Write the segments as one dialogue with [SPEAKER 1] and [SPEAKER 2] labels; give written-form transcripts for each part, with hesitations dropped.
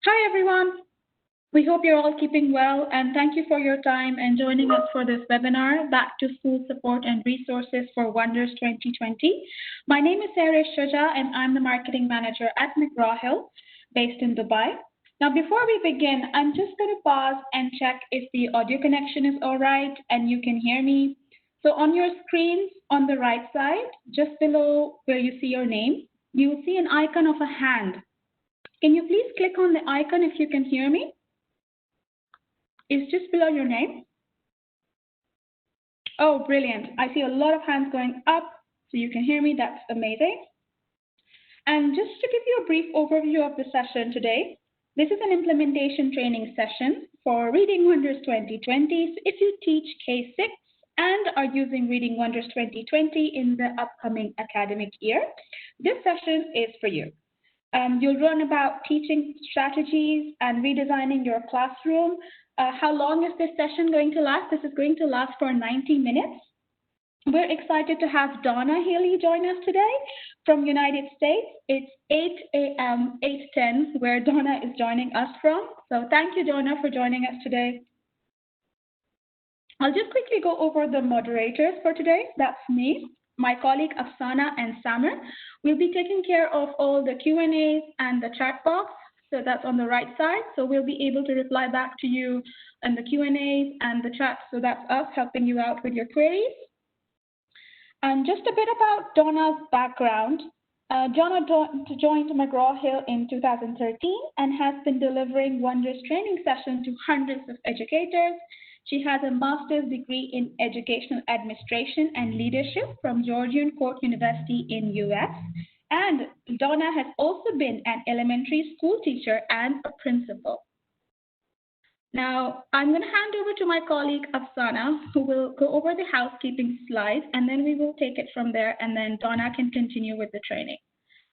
[SPEAKER 1] Hi, everyone. We hope you're all keeping well, and thank you for your time and joining us for this webinar, Back to School Support and Resources for Wonders 2020. My name is Sarah Shuja, and I'm the Marketing Manager at McGraw Hill, based in Dubai. Now, before we begin, I'm just going to pause and check if the audio connection is all right and you can hear me. So on your screens on the right side, just below where you see your name, you will see an icon of a hand. Can you please click on the icon if you can hear me? It's just below your name. Oh, brilliant. I see a lot of hands going up, so you can hear me. That's amazing. And just to give you a brief overview of the session today, this is an implementation training session for Reading Wonders 2020. So if you teach K-6 and are using Reading Wonders 2020 in the upcoming academic year, this session is for you. You'll learn about teaching strategies and redesigning your classroom. How long is this session going to last? This is going to last for 90 minutes. We're excited to have Donna Haley join us today from United States. It's 8 a.m., 8:10, where Donna is joining us from. So thank you, Donna, for joining us today. I'll just quickly go over the moderators for today. That's me, my colleague Afsana, and Samer. We'll be taking care of all the Q&As and the chat box. So that's on the right side. So we'll be able to reply back to you in the Q&As and the chat. So that's us helping you out with your queries. And just a bit about Donna's background. Donna joined McGraw Hill in 2013 and has been delivering Wonders training sessions to hundreds of educators. She has a master's degree in educational administration and leadership from Georgian Court University in US. And Donna has also been an elementary school teacher and a principal. Now, I'm going to hand over to my colleague Afsana, who will go over the housekeeping slides, and then we will take it from there, and then Donna can continue with the training.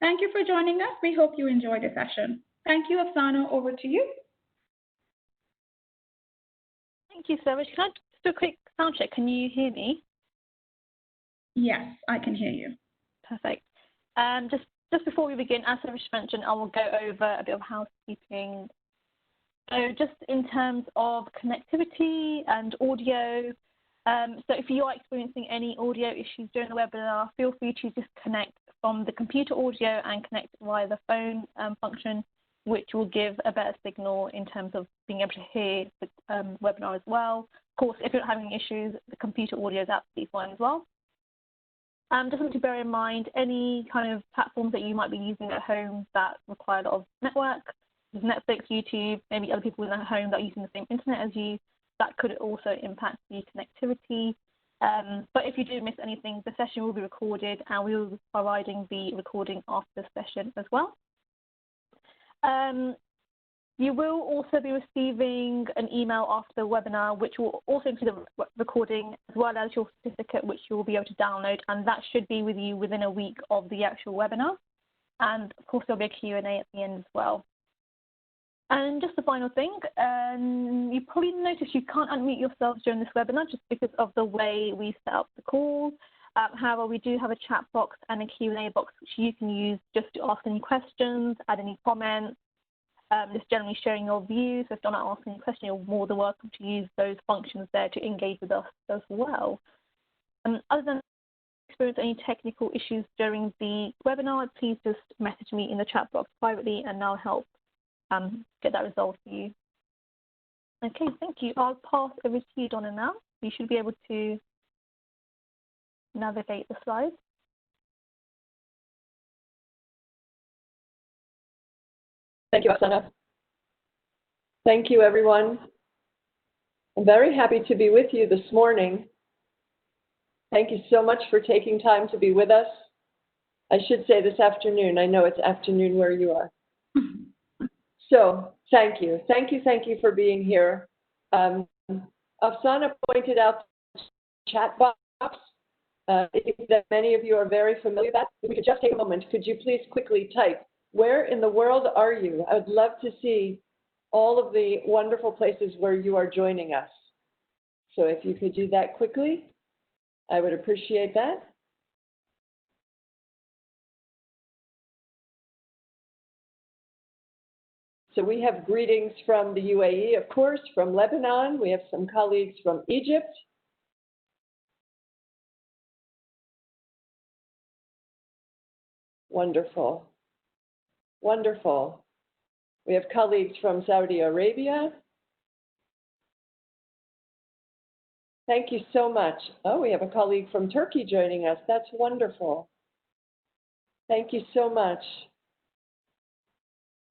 [SPEAKER 1] Thank you for joining us. We hope you enjoy the session. Thank you, Afsana. Over to you.
[SPEAKER 2] Thank you so much. Can I just do a quick sound check? Can you hear me?
[SPEAKER 1] Yes, I can hear you.
[SPEAKER 2] Perfect. Just before we begin, as Sarah mentioned, I will go over a bit of housekeeping. So just in terms of connectivity and audio, so if you are experiencing any audio issues during the webinar, feel free to disconnect from the computer audio and connect via the phone function, which will give a better signal in terms of being able to hear the webinar as well. Of course, if you're not having issues, the computer audio is absolutely fine as well. Just something to bear in mind, any kind of platforms that you might be using at home that require a lot of network, Netflix, YouTube, maybe other people in their home that are using the same internet as you, that could also impact the connectivity. But if you do miss anything, the session will be recorded and we will be providing the recording after the session as well. You will also be receiving an email after the webinar, which will also include the recording as well as your certificate, which you will be able to download, and that should be with you within a week of the actual webinar. And of course, there'll be a Q&A at the end as well. And just the final thing, you probably noticed you can't unmute yourselves during this webinar just because of the way we set up the call. However, we do have a chat box and a Q&A box which you can use just to ask any questions, add any comments, just generally sharing your views. So if you're not asking a question, you're more than welcome to use those functions there to engage with us as well. Other than experience any technical issues during the webinar, please just message me in the chat box privately and I'll help get that resolved for you. Okay, thank you. I'll pass over to you, Donna, now. You should be able to navigate the slides.
[SPEAKER 3] Thank you, Afsana. Thank you, everyone. I'm very happy to be with you this morning. Thank you so much for taking time to be with us. I should say this afternoon. I know it's afternoon where you are. So thank you. Thank you for being here. Afsana pointed out the chat box. I think that many of you are very familiar with that. If we could just take a moment, could you please quickly type, where in the world are you? I would love to see all of the wonderful places where you are joining us. So if you could do that quickly, I would appreciate that. So we have greetings from the UAE, of course, from Lebanon. We have some colleagues from Egypt. Wonderful. Wonderful. We have colleagues from Saudi Arabia. Thank you so much. Oh, we have a colleague from Turkey joining us. That's wonderful. Thank you so much.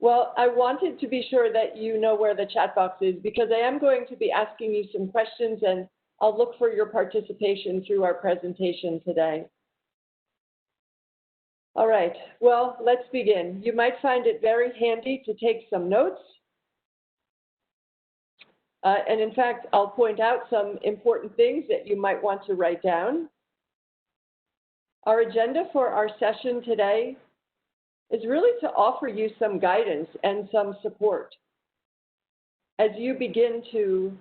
[SPEAKER 3] Well, I wanted to be sure that you know where the chat box is because I am going to be asking you some questions and I'll look for your participation through our presentation today. All right, well, let's begin. You might find it very handy to take some notes. And in fact, I'll point out some important things that you might want to write down. Our agenda for our session today is really to offer you some guidance and some support as you begin to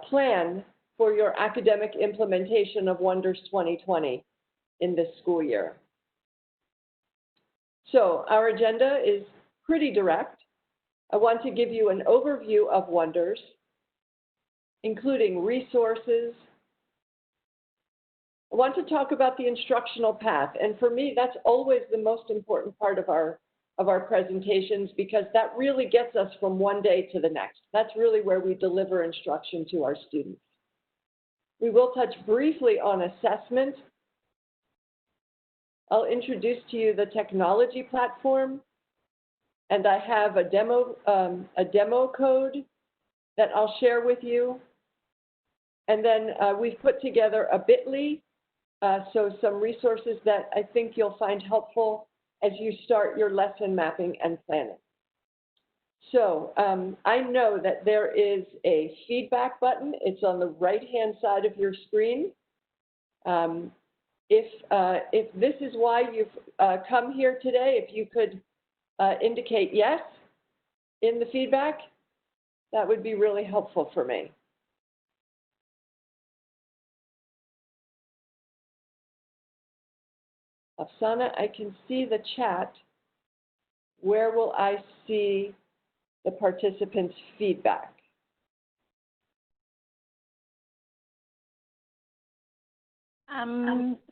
[SPEAKER 3] plan for your academic implementation of Wonders 2020 in this school year. So our agenda is pretty direct. I want to give you an overview of Wonders, including resources. I want to talk about the instructional path, and for me, that's always the most important part of our presentations because that really gets us from one day to the next. That's really where we deliver instruction to our students. We will touch briefly on assessment. I'll introduce to you the technology platform, and I have a demo code that I'll share with you. And then we've put together a bit.ly, so some resources that I think you'll find helpful as you start your lesson mapping and planning. So I know that there is a feedback button. It's on the right-hand side of your screen. If this is why you've come here today, if you could indicate yes in the feedback, that would be really helpful for me. Afsana, I can see the chat. Where will I see the participants' feedback?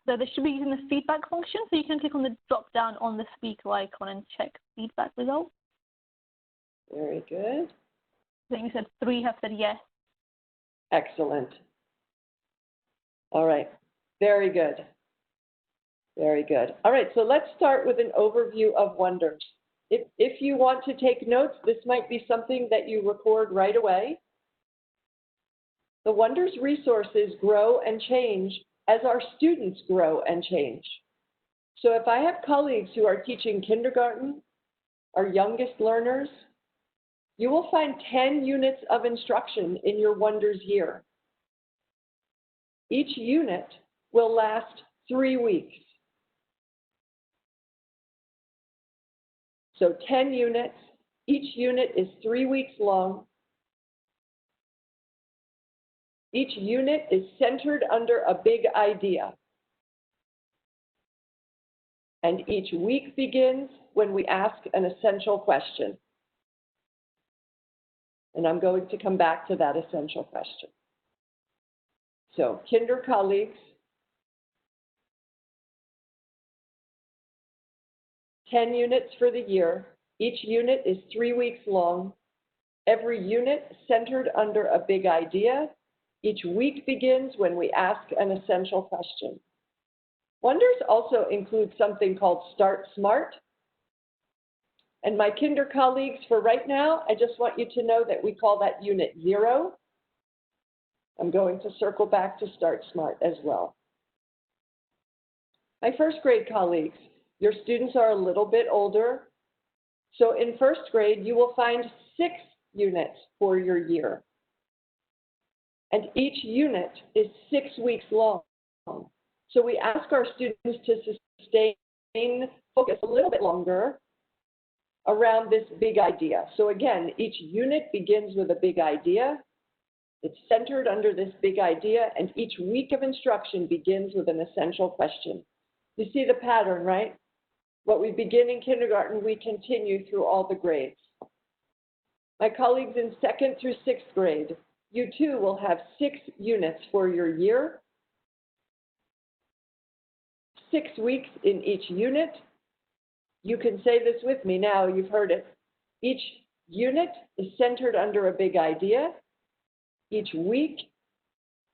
[SPEAKER 2] So they should be using the feedback function, so you can click on the drop down on the speaker icon and check feedback results.
[SPEAKER 3] Very good.
[SPEAKER 2] I think you said 3 have said yes.
[SPEAKER 3] Excellent. All right, very good. Very good. All right, so let's start with an overview of Wonders. If you want to take notes, this might be something that you record right away. The Wonders resources grow and change as our students grow and change. So if I have colleagues who are teaching kindergarten, our youngest learners, you will find 10 units of instruction in your Wonders year. Each unit will last 3 weeks. So 10 units, each unit is 3 weeks long. Each unit is centered under a big idea. And each week begins when we ask an essential question. And I'm going to come back to that essential question. So, kinder colleagues, 10 units for the year. Each unit is 3 weeks long. Every unit centered under a big idea. Each week begins when we ask an essential question. Wonders also include something called Start Smart. And my kinder colleagues, for right now, I just want you to know that we call that Unit 0. I'm going to circle back to Start Smart as well. My first grade colleagues, your students are a little bit older. So in first grade, you will find 6 units for your year. And each unit is 6 weeks long. So we ask our students to sustain focus a little bit longer around this big idea. So again, each unit begins with a big idea. It's centered under this big idea, and each week of instruction begins with an essential question. You see the pattern, right? What we begin in kindergarten, we continue through all the grades. My colleagues in 2nd through 6th grade, you too will have 6 units for your year, 6 weeks in each unit. You can say this with me now, you've heard it. Each unit is centered under a big idea. Each week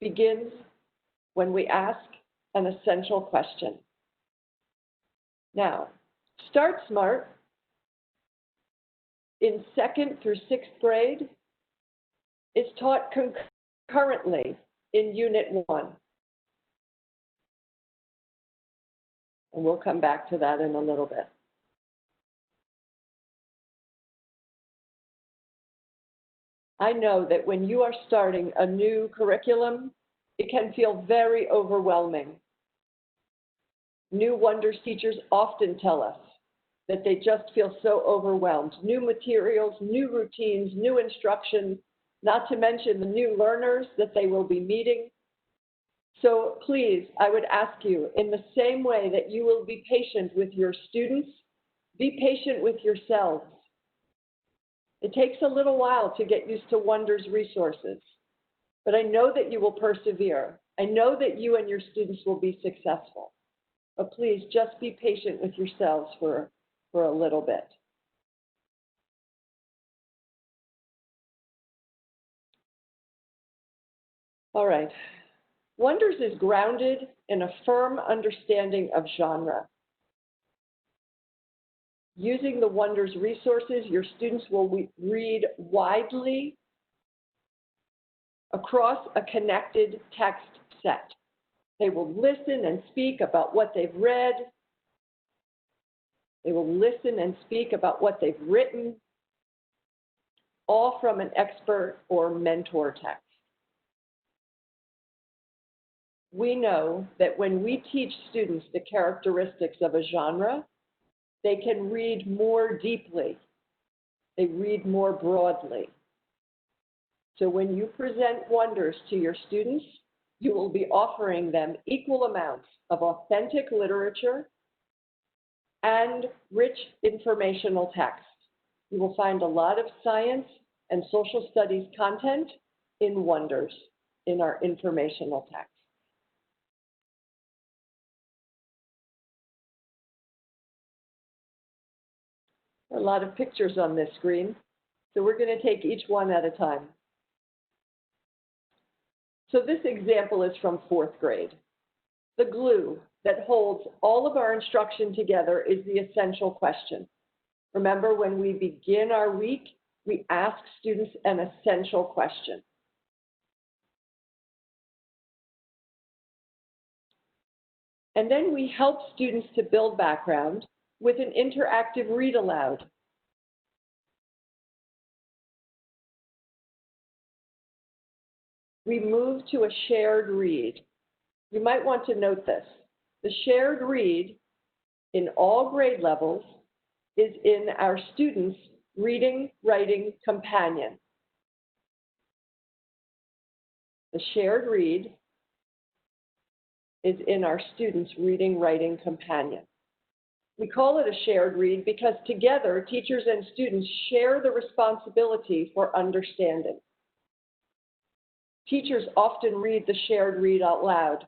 [SPEAKER 3] begins when we ask an essential question. Now, Start Smart in 2nd through 6th grade is taught concurrently in Unit 1. And we'll come back to that in a little bit. I know that when you are starting a new curriculum, it can feel very overwhelming. New Wonders teachers often tell us that they just feel so overwhelmed. New materials, new routines, new instruction, not to mention the new learners that they will be meeting. So please, I would ask you, in the same way that you will be patient with your students, be patient with yourselves. It takes a little while to get used to Wonders resources, but I know that you will persevere. I know that you and your students will be successful. But please just be patient with yourselves for a little bit. All right. Wonders is grounded in a firm understanding of genre. Using the Wonders resources, your students will read widely across a connected text set. They will listen and speak about what they've read. They will listen and speak about what they've written, all from an expert or mentor text. We know that when we teach students the characteristics of a genre, they can read more deeply. They read more broadly. So when you present Wonders to your students, you will be offering them equal amounts of authentic literature and rich informational text. You will find a lot of science and social studies content in Wonders in our informational text. A lot of pictures on this screen, so we're going to take each one at a time. So this example is from 4th grade. The glue that holds all of our instruction together is the essential question. Remember, when we begin our week, we ask students an essential question. And then we help students to build background with an interactive read aloud. We move to a shared read. You might want to note this. The shared read in all grade levels is in our students' reading, writing companion. The shared read is in our students' reading, writing companion. We call it a shared read because together, teachers and students share the responsibility for understanding. Teachers often read the shared read out loud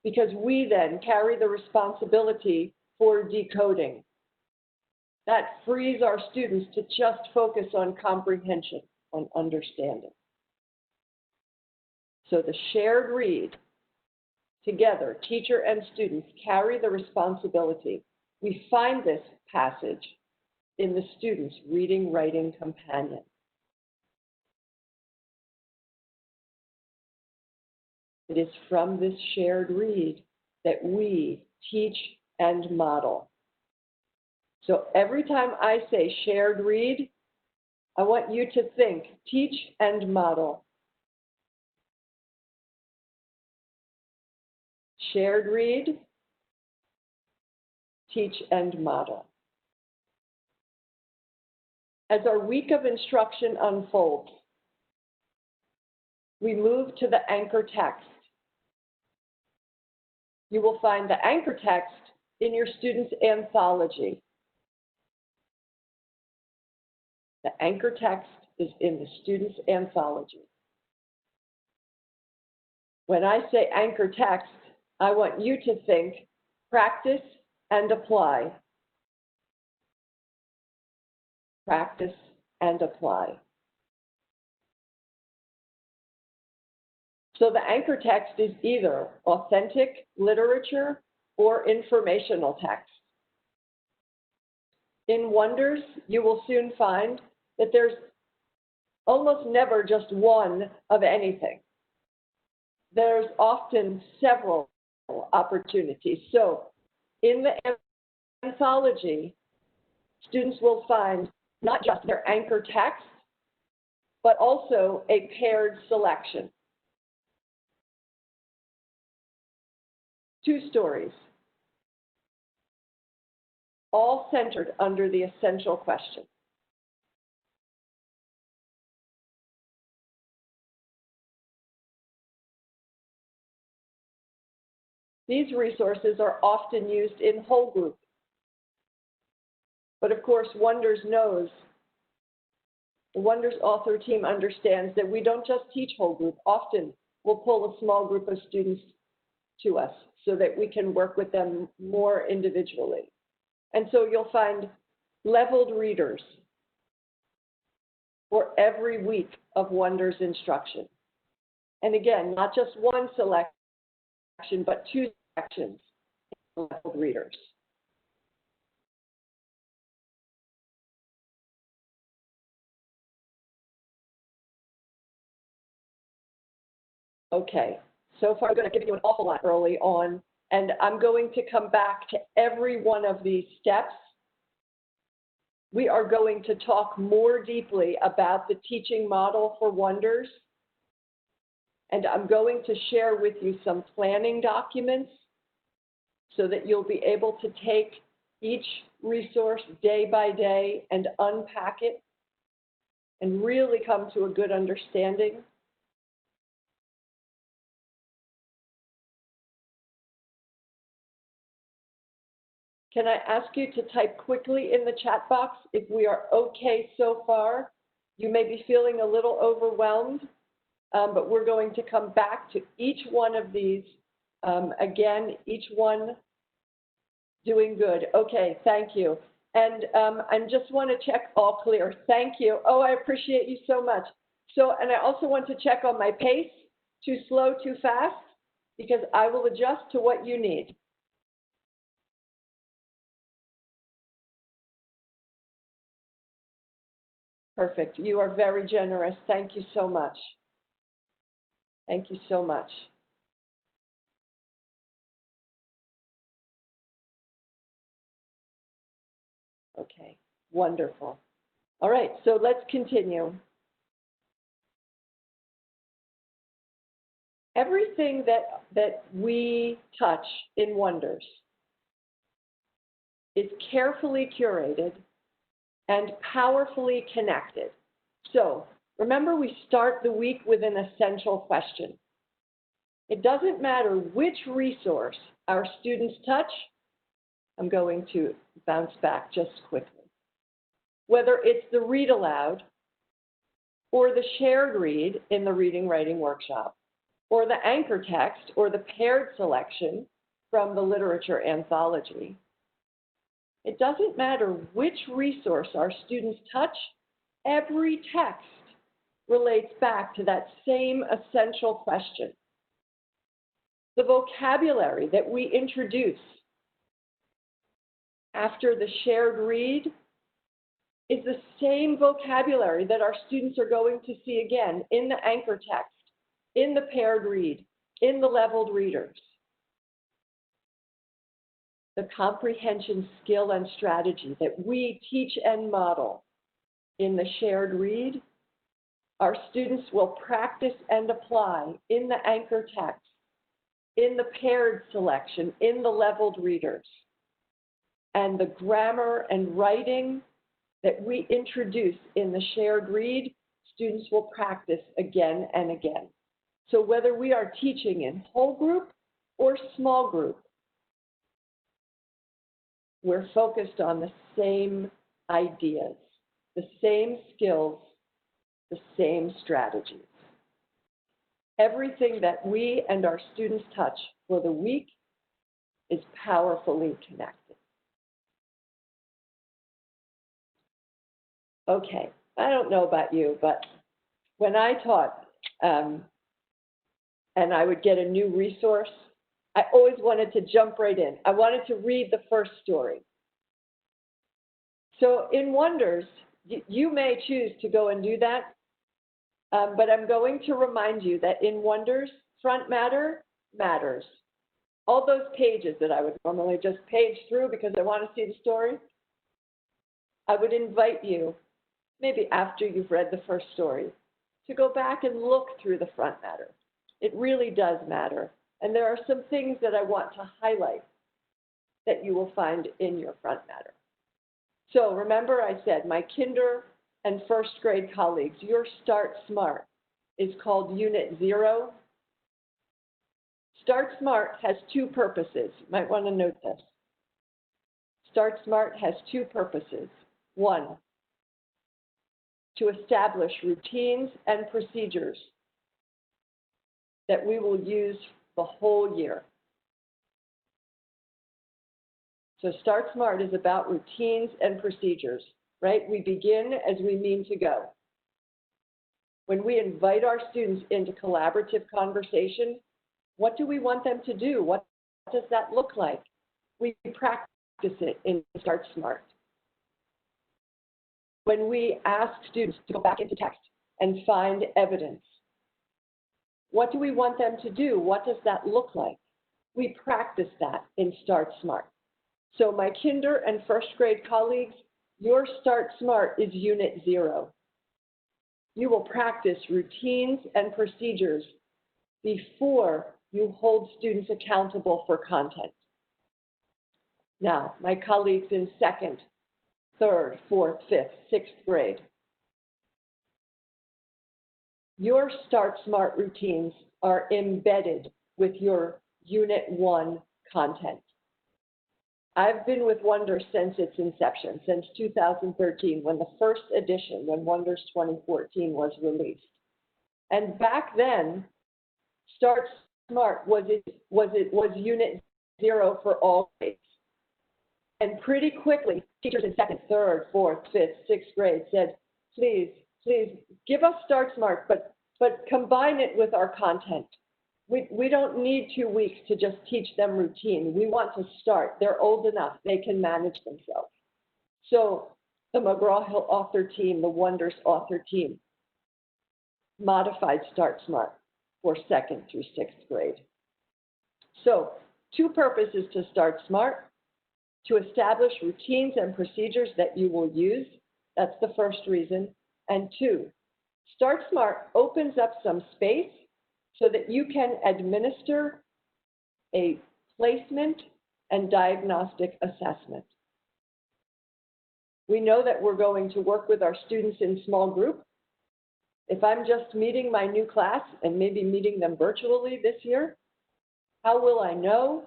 [SPEAKER 3] because we then carry the responsibility for decoding. That frees our students to just focus on comprehension, on understanding. So the shared read, together, teacher and students carry the responsibility. We find this passage in the students' reading, writing companion. It is from this shared read that we teach and model. So every time I say shared read, I want you to think teach and model. Shared read, teach and model. As our week of instruction unfolds, we move to the anchor text. You will find the anchor text in your students' anthology. The anchor text is in the student's anthology. When I say anchor text, I want you to think practice and apply. Practice and apply. So the anchor text is either authentic literature or informational text. In Wonders, you will soon find that there's almost never just one of anything. There's often several opportunities. So in the anthology, students will find not just their anchor text, but also a paired selection. 2 stories, all centered under the essential question. These resources are often used in whole group. But of course, Wonders knows, the Wonders author team understands that we don't just teach whole group. Often we'll pull a small group of students to us so that we can work with them more individually. And so you'll find leveled readers for every week of Wonders instruction. And again, not just one selection, but 2 sections of leveled readers. Okay, so far I'm going to give you an awful lot early on, and I'm going to come back to every one of these steps. We are going to talk more deeply about the teaching model for Wonders, and I'm going to share with you some planning documents so that you'll be able to take each resource day by day and unpack it and really come to a good understanding. Can I ask you to type quickly in the chat box if we are okay so far? You may be feeling a little overwhelmed, but we're going to come back to each one of these. Again, each one doing good. Okay, thank you. And I just want to check all clear. Thank you. Oh, I appreciate you so much. So, and I also want to check on my pace, too slow, too fast, because I will adjust to what you need. Perfect. You are very generous. Thank you so much. Thank you so much. Okay, wonderful. All right, so let's continue. Everything that we touch in Wonders is carefully curated and powerfully connected. So remember, we start the week with an essential question. It doesn't matter which resource our students touch. I'm going to bounce back just quickly. Whether it's the read aloud or the shared read in the reading writing workshop, or the anchor text or the paired selection from the literature anthology, it doesn't matter which resource our students touch, every text relates back to that same essential question. The vocabulary that we introduce after the shared read is the same vocabulary that our students are going to see again in the anchor text, in the paired read, in the leveled readers. The comprehension skill and strategy that we teach and model in the shared read, our students will practice and apply in the anchor text, in the paired selection, in the leveled readers. And the grammar and writing that we introduce in the shared read, students will practice again and again. So whether we are teaching in whole group or small group, we're focused on the same ideas, the same skills, the same strategies. Everything that we and our students touch for the week is powerfully connected. Okay, I don't know about you, but when I taught and I would get a new resource, I always wanted to jump right in. I wanted to read the first story. So in Wonders, you may choose to go and do that, but I'm going to remind you that in Wonders, front matter matters. All those pages that I would normally just page through because I want to see the story, I would invite you, maybe after you've read the first story, to go back and look through the front matter. It really does matter. And there are some things that I want to highlight that you will find in your front matter. So remember I said my kinder and first grade colleagues, your Start Smart is called Unit 0. Start Smart has two purposes. You might want to note this. Start Smart has two purposes. One, to establish routines and procedures that we will use the whole year. So Start Smart is about routines and procedures, right? We begin as we mean to go. When we invite our students into collaborative conversation, what do we want them to do? What does that look like? We practice it in Start Smart. When we ask students to go back into text and find evidence, what do we want them to do? What does that look like? We practice that in Start Smart. So my kinder and first grade colleagues, your Start Smart is Unit 0. You will practice routines and procedures before you hold students accountable for content. Now, my colleagues in second, third, fourth, fifth, sixth grade, your Start Smart routines are embedded with your Unit 1 content. I've been with Wonders since its inception, since 2013, when the first edition, when Wonders 2014 was released. And back then, Start Smart was Unit 0 for all grades. And pretty quickly, teachers in second, third, fourth, fifth, sixth grade said, please give us Start Smart, but combine it with our content. We don't need 2 weeks to just teach them routine. We want to start. They're old enough. They can manage themselves. So the McGraw Hill author team, the Wonders author team, modified Start Smart for second through sixth grade. So 2 purposes to Start Smart: to establish routines and procedures that you will use. That's the first reason. And 2, Start Smart opens up some space so that you can administer a placement and diagnostic assessment. We know that we're going to work with our students in small group. If I'm just meeting my new class and maybe meeting them virtually this year, how will I know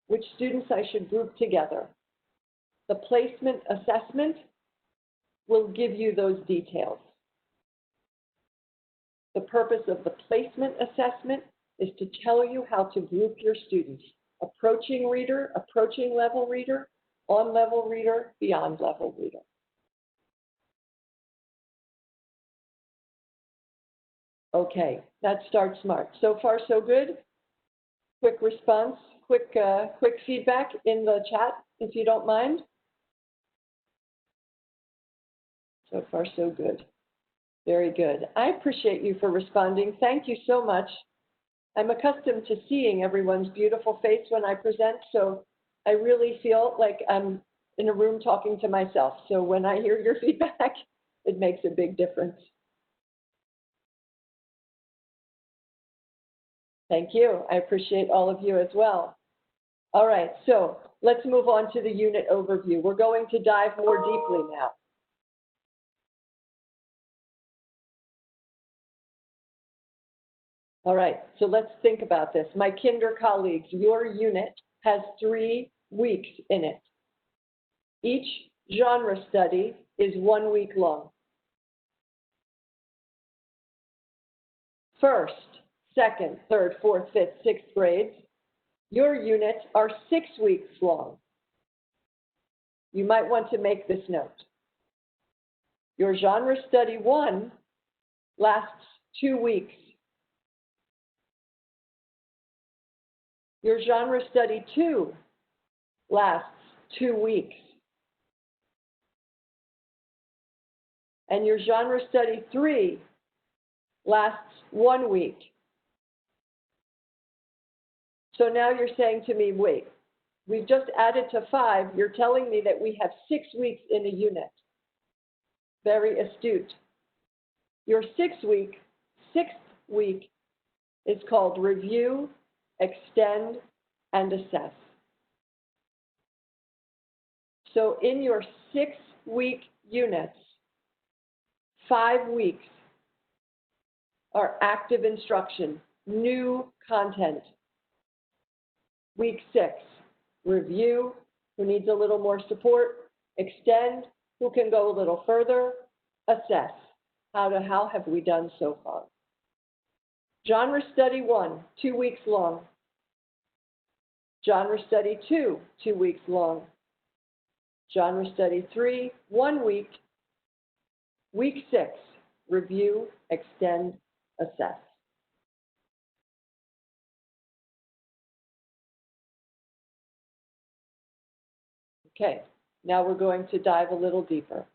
[SPEAKER 3] which students I should group together? The placement assessment will give you those details. The purpose of the placement assessment is to tell you how to group your students: approaching reader, approaching level reader, on level reader, beyond level reader. Okay, that's Start Smart. So far, so good. Quick response, quick feedback in the chat, if you don't mind. So far, so good. Very good. I appreciate you for responding. Thank you so much. I'm accustomed to seeing everyone's beautiful face when I present, so I really feel like I'm in a room talking to myself. So when I hear your feedback, it makes a big difference. Thank you. I appreciate all of you as well. All right, so let's move on to the unit overview. We're going to dive more deeply now. All right, so let's think about this. My kinder colleagues, your unit has 3 weeks in it. Each genre study is 1 week long. first, second, third, fourth, fifth, sixth grades, your units are 6 weeks long. You might want to make this note. Your Genre Study 1 lasts 2 weeks. Your Genre Study 2 lasts 2 weeks. And your Genre Study 3 lasts 1 week. So now you're saying to me, wait, we've just added to 5. You're telling me that we have 6 weeks in a unit. Very astute. Your 6th week is called Review, Extend, and Assess. So in your 6-week units, 5 weeks are active instruction, new content. Week 6, review, who needs a little more support, extend, who can go a little further, assess, how have we done so far. Genre Study 1, 2 weeks long. Genre Study 2, 2 weeks long. Genre Study 3, 1 week. Week 6, review, extend, assess. Okay, now we're going to dive a little deeper.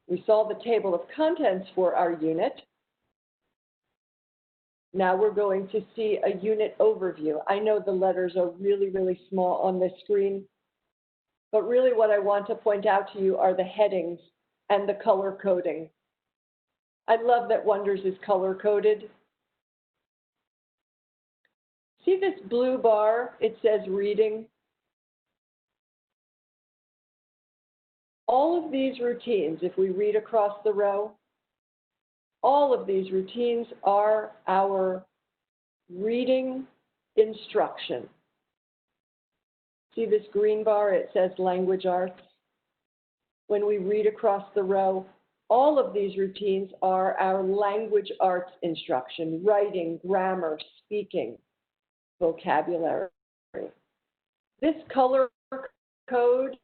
[SPEAKER 3] We saw the table of contents for our unit. Now we're going to see a unit overview. I know the letters are really, really small on this screen, but really what I want to point out to you are the headings and the color coding. I love that Wonders is color coded. See this blue bar? It says reading. All of these routines, if we read across the row, all of these routines are our reading instruction. See this green bar? It says language arts. When we read across the row, all of these routines are our language arts instruction, writing, grammar, speaking, vocabulary. This color code,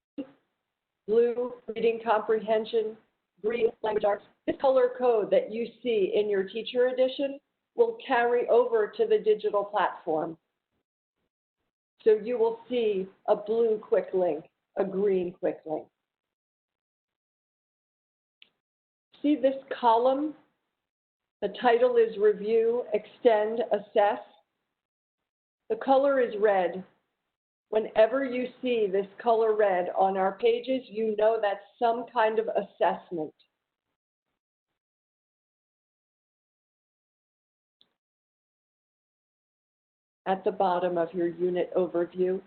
[SPEAKER 3] blue, reading comprehension, green, language arts, this color code that you see in your teacher edition will carry over to the digital platform. So you will see a blue quick link, a green quick link. See this column? The title is Review, Extend, Assess. The color is red. Whenever you see this color red on our pages, you know that's some kind of assessment. At the bottom of your unit overview,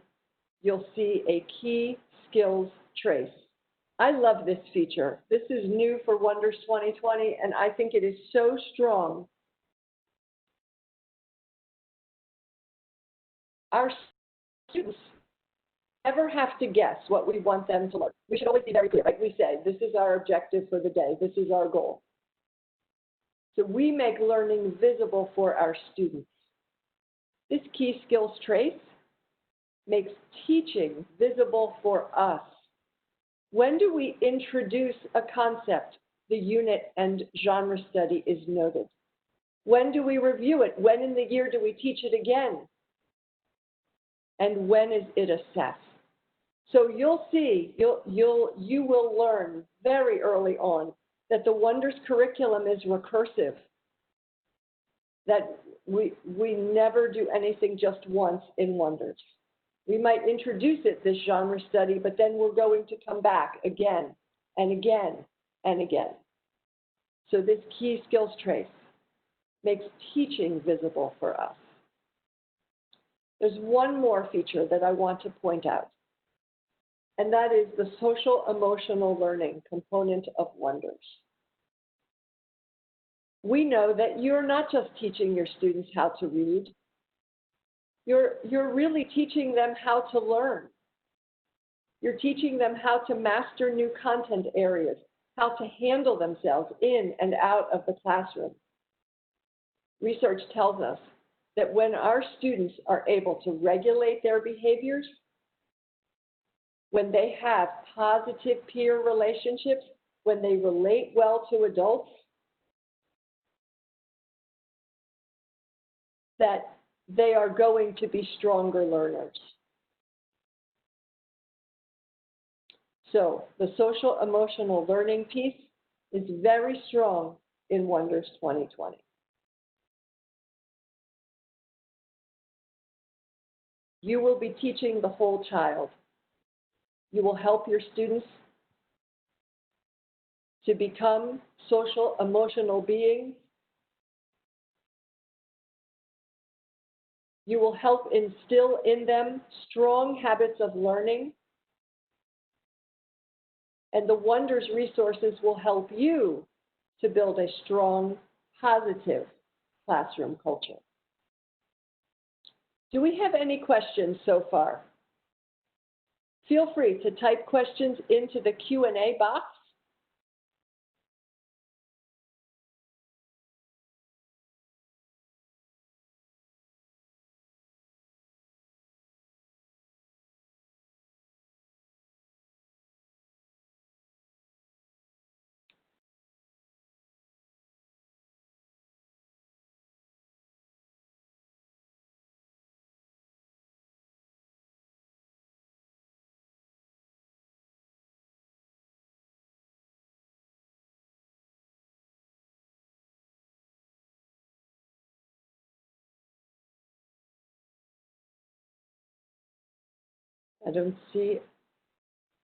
[SPEAKER 3] you'll see a key skills trace. I love this feature. This is new for Wonders 2020, and I think it is so strong. Our students never have to guess what we want them to learn. We should always be very clear. Like we say, this is our objective for the day. This is our goal. So we make learning visible for our students. This key skills trace makes teaching visible for us. When do we introduce a concept? The unit and genre study is noted. When do we review it? When in the year do we teach it again? And when is it assessed? So you'll see, you will learn very early on that the Wonders curriculum is recursive, that we never do anything just once in Wonders. We might introduce it, this genre study, but then we're going to come back again and again and again. So this key skills trace makes teaching visible for us. There's one more feature that I want to point out, and that is the social emotional learning component of Wonders. We know that you're not just teaching your students how to read, you're really teaching them how to learn. You're teaching them how to master new content areas, how to handle themselves in and out of the classroom. research tells us that when our students are able to regulate their behaviors, when they have positive peer relationships, when they relate well to adults, that they are going to be stronger learners. So the social emotional learning piece is very strong in Wonders 2020. You will be teaching the whole child. You will help your students to become social emotional beings. You will help instill in them strong habits of learning. And the Wonders resources will help you to build a strong, positive classroom culture. Do we have any questions so far? Feel free to type questions into the Q&A box. I don't see.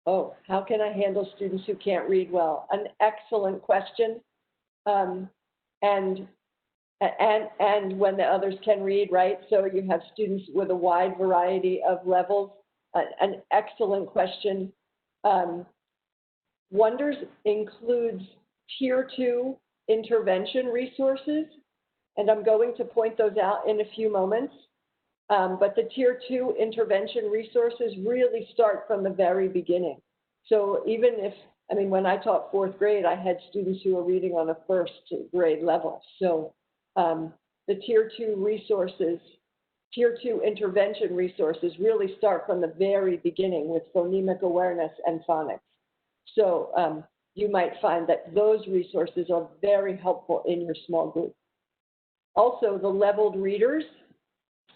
[SPEAKER 3] Oh, how can I handle students who can't read well? An excellent question. And when the others can read, right? So you have students with a wide variety of levels. An excellent question. Wonders includes Tier 2 intervention resources, and I'm going to point those out in a few moments. But the Tier 2 intervention resources really start from the very beginning. So even if, I mean, when I taught 4th grade, I had students who were reading on a 1st grade level. So the Tier 2 resources, Tier 2 intervention resources really start from the very beginning with phonemic awareness and phonics. So you might find that those resources are very helpful in your small group. Also, the leveled readers,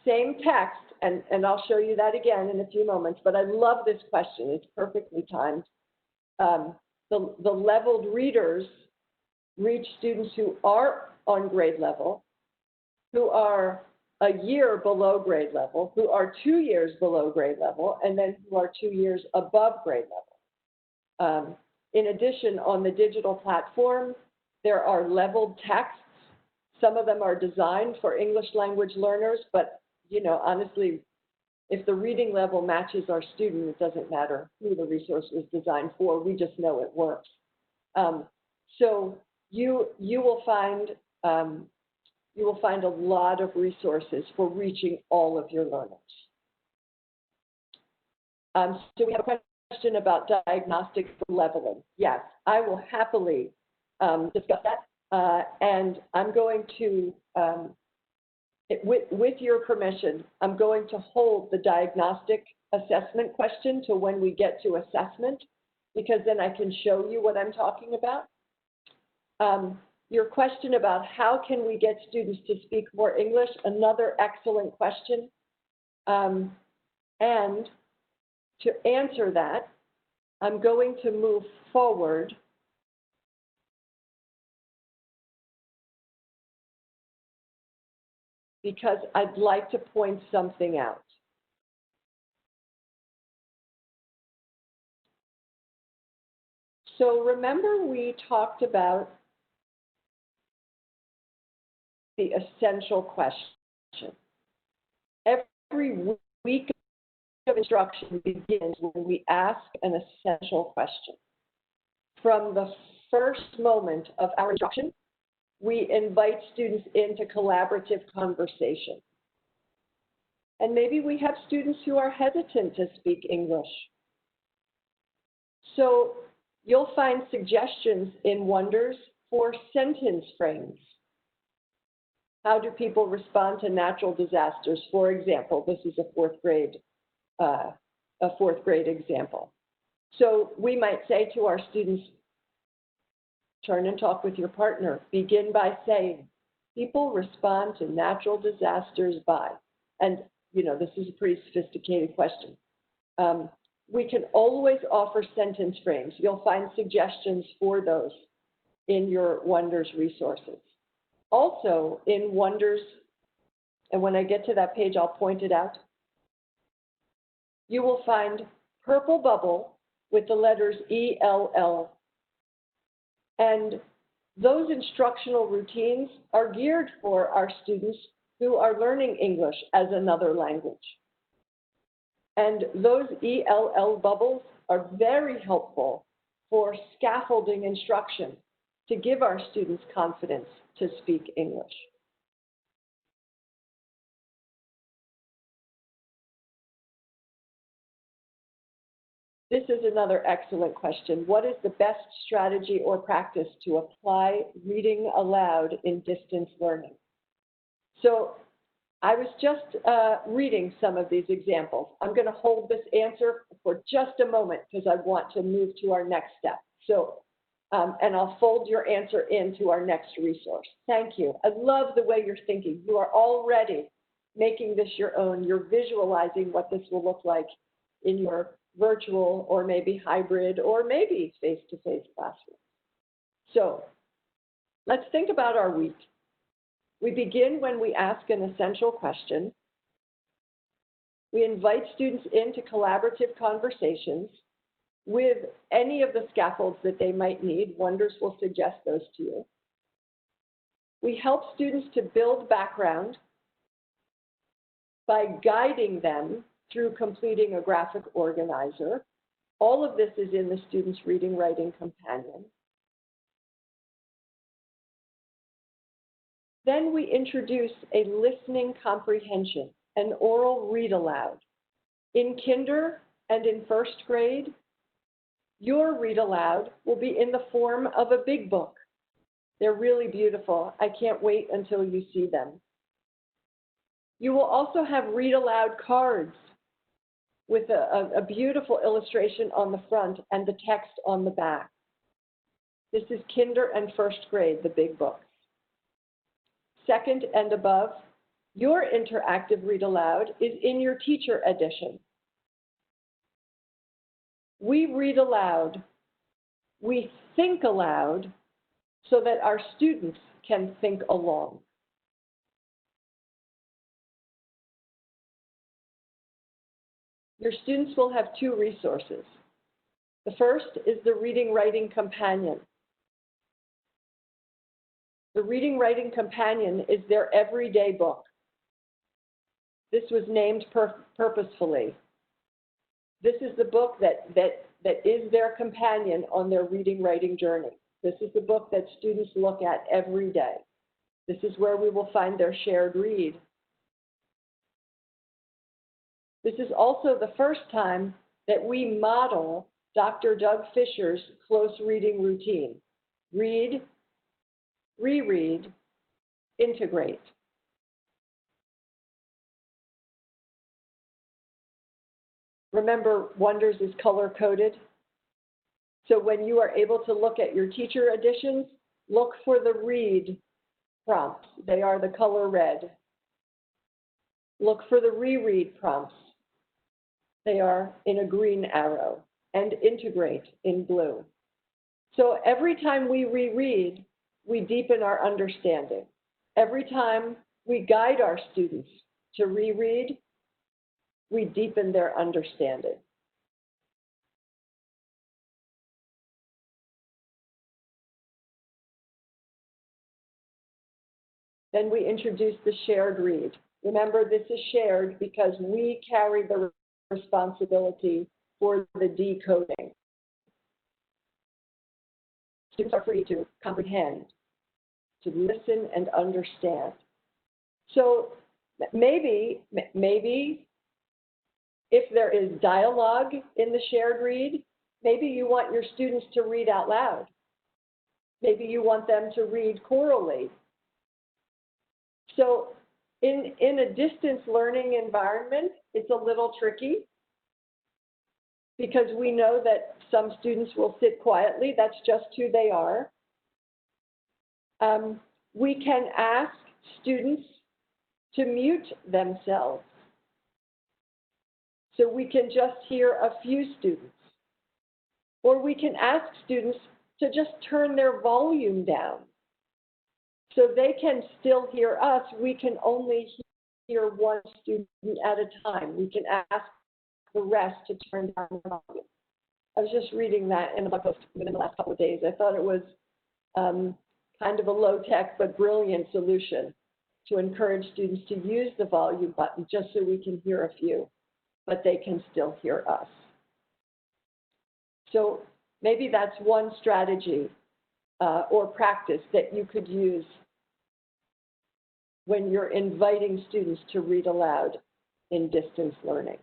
[SPEAKER 3] same text, and I'll show you that again in a few moments, but I love this question. It's perfectly timed. The leveled readers reach students who are on grade level, who are a year below grade level, who are 2 years below grade level, and then who are 2 years above grade level. In addition, on the digital platform, there are leveled texts. Some of them are designed for English language learners, but you know, honestly, if the reading level matches our student, it doesn't matter who the resource was designed for. We just know it works. So you will find a lot of resources for reaching all of your learners. So we have a question about diagnostic leveling. Yes, I will happily discuss that, and I'm going to. With your permission, I'm going to hold the diagnostic assessment question to when we get to assessment, because then I can show you what I'm talking about. Your question about how can we get students to speak more English, another excellent question. And to answer that, I'm going to move forward because I'd like to point something out. So remember we talked about the essential question. Every week of instruction begins when we ask an essential question. From the first moment of our instruction, we invite students into collaborative conversation. And maybe we have students who are hesitant to speak English. So you'll find suggestions in Wonders for sentence frames. How do people respond to natural disasters? For example, this is a fourth grade example. So we might say to our students, turn and talk with your partner. Begin by saying, people respond to natural disasters by, and this is a pretty sophisticated question. We can always offer sentence frames. You'll find suggestions for those in your Wonders resources. Also in Wonders, and when I get to that page, I'll point it out, you will find purple bubble with the letters ELL. And those instructional routines are geared for our students who are learning English as another language. And those ELL bubbles are very helpful for scaffolding instruction to give our students confidence to speak English. This is another excellent question. What is the best strategy or practice to apply reading aloud in distance learning? So I was just reading some of these examples. I'm going to hold this answer for just a moment because I want to move to our next step. So, and I'll fold your answer into our next resource. Thank you. I love the way you're thinking. You are already making this your own. You're visualizing what this will look like in your virtual or maybe hybrid or maybe face-to-face classroom. So let's think about our week. We begin when we ask an essential question. We invite students into collaborative conversations with any of the scaffolds that they might need. Wonders will suggest those to you. We help students to build background by guiding them through completing a graphic organizer. All of this is in the Students' Reading Writing Companion. Then we introduce a listening comprehension, an oral read aloud. In kinder and in first grade, your read aloud will be in the form of a big book. They're really beautiful. I can't wait until you see them. You will also have read aloud cards with a beautiful illustration on the front and the text on the back. This is kinder and first grade, the big books. Second and above, your interactive read aloud is in your teacher edition. We read aloud, we think aloud so that our students can think along. Your students will have two resources. The first is the Reading Writing Companion. The Reading Writing Companion is their everyday book. This was named purposefully. This is the book that is their companion on their reading writing journey. This is the book that students look at every day. This is where we will find their shared read. This is also the first time that we model Dr. Doug Fisher's close reading routine. Read, reread, integrate. Remember, Wonders is color-coded. So when you are able to look at your teacher editions, look for the read prompts. They are the color red. Look for the reread prompts. They are in a green arrow, and integrate in blue. So every time we reread, we deepen our understanding. Every time we guide our students to reread, we deepen their understanding. Then we introduce the shared read. Remember, this is shared because we carry the responsibility for the decoding. Students are free to comprehend, to listen and understand. So maybe if there is dialogue in the shared read, maybe you want your students to read out loud. Maybe you want them to read chorally. So in a distance learning environment, it's a little tricky because we know that some students will sit quietly. That's just who they are. We can ask students to mute themselves. So we can just hear a few students. Or we can ask students to just turn their volume down. So they can still hear us. We can only hear one student at a time. We can ask the rest to turn down their volume. I was just reading that in a blog post within the last couple of days. I thought it was kind of a low-tech but brilliant solution to encourage students to use the volume button just so we can hear a few, but they can still hear us. So maybe that's one strategy or practice that you could use when you're inviting students to read aloud in distance learning.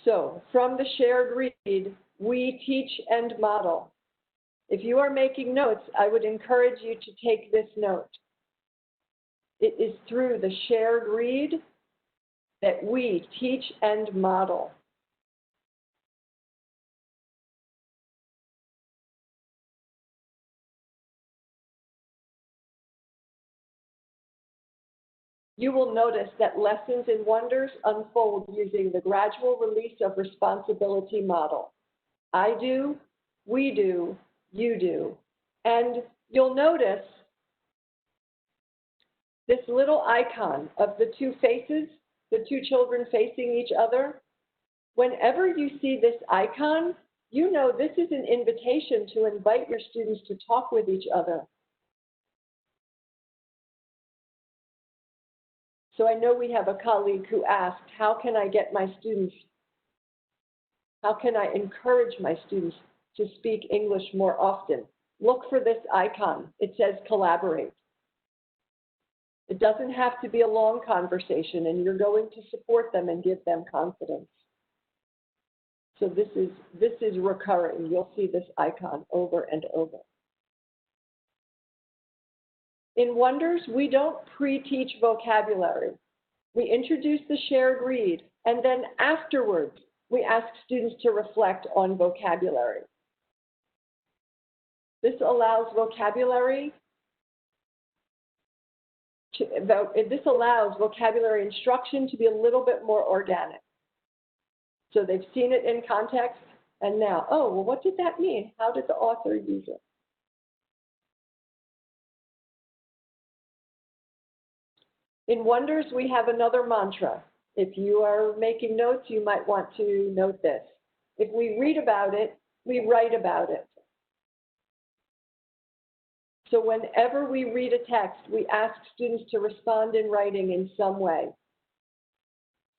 [SPEAKER 3] So from the shared read, we teach and model. If you are making notes, I would encourage you to take this note. It is through the shared read that we teach and model. You will notice that lessons in Wonders unfold using the gradual release of responsibility model. I do, we do, you do. And you'll notice this little icon of the two faces, the two children facing each other. Whenever you see this icon, you know this is an invitation to invite your students to talk with each other. So I know we have a colleague who asked, how can I encourage my students to speak English more often? Look for this icon. It says collaborate. It doesn't have to be a long conversation, and you're going to support them and give them confidence. So this is recurring. You'll see this icon over and over. In Wonders, we don't pre-teach vocabulary. We introduce the shared read, and then afterwards, we ask students to reflect on vocabulary. This allows vocabulary instruction to be a little bit more organic. So they've seen it in context, and now, oh, well, what did that mean? How did the author use it? In Wonders, we have another mantra. If you are making notes, you might want to note this. If we read about it, we write about it. So whenever we read a text, we ask students to respond in writing in some way.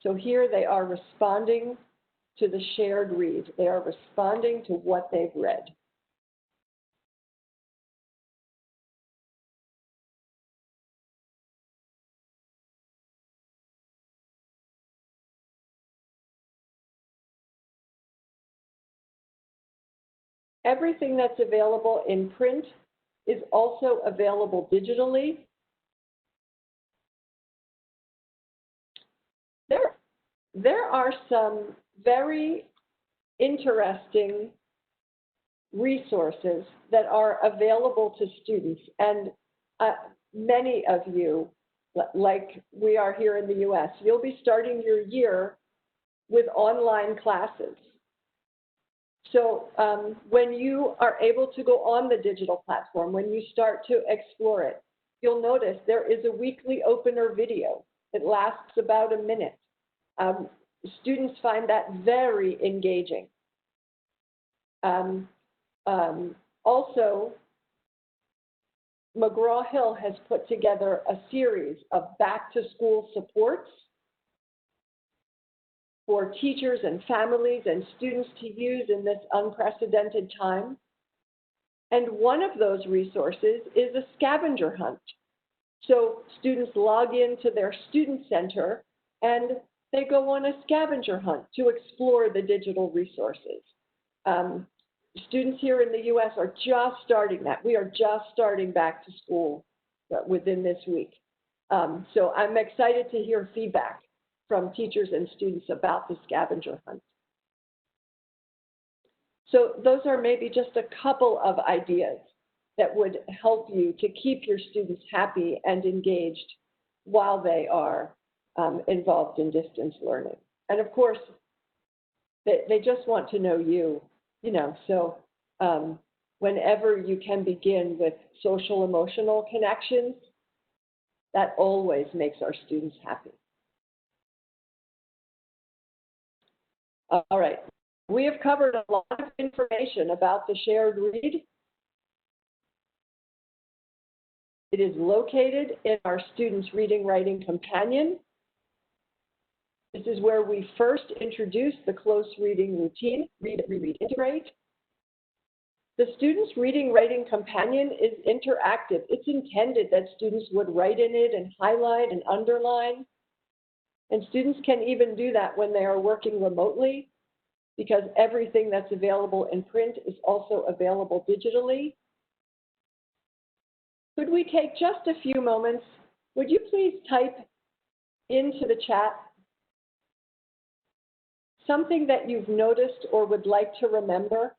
[SPEAKER 3] So here they are responding to the shared read. They are responding to what they've read. Everything that's available in print is also available digitally. There are some very interesting resources that are available to students, and many of you, like we are here in the US, you'll be starting your year with online classes. So when you are able to go on the digital platform, when you start to explore it, you'll notice there is a weekly opener video. It lasts about a minute. Students find that very engaging. Also, McGraw Hill has put together a series of back-to-school supports for teachers and families and students to use in this unprecedented time. And one of those resources is a scavenger hunt. So students log into their student center and they go on a scavenger hunt to explore the digital resources. Students here in the US are just starting that. We are just starting back to school within this week. So I'm excited to hear feedback from teachers and students about the scavenger hunt. So those are maybe just a couple of ideas that would help you to keep your students happy and engaged while they are involved in distance learning. And of course, they just want to know you, so whenever you can begin with social emotional connections, that always makes our students happy. All right, we have covered a lot of information about the shared read. It is located in our Students' Reading Writing Companion. This is where we first introduced the close reading routine, Read, Reread, Integrate. The Students' Reading Writing Companion is interactive. It's intended that students would write in it and highlight and underline. And students can even do that when they are working remotely, because everything that's available in print is also available digitally. Could we take just a few moments? Would you please type into the chat something that you've noticed or would like to remember?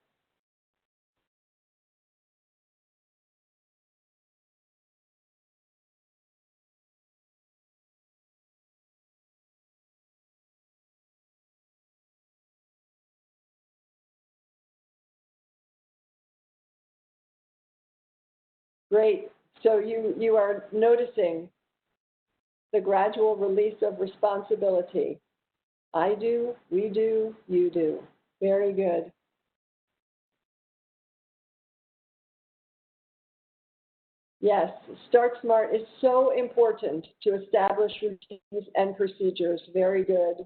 [SPEAKER 3] Great. So you are noticing the gradual release of responsibility. I do, we do, you do. Very good. Yes, Start Smart is so important to establish routines and procedures. Very good.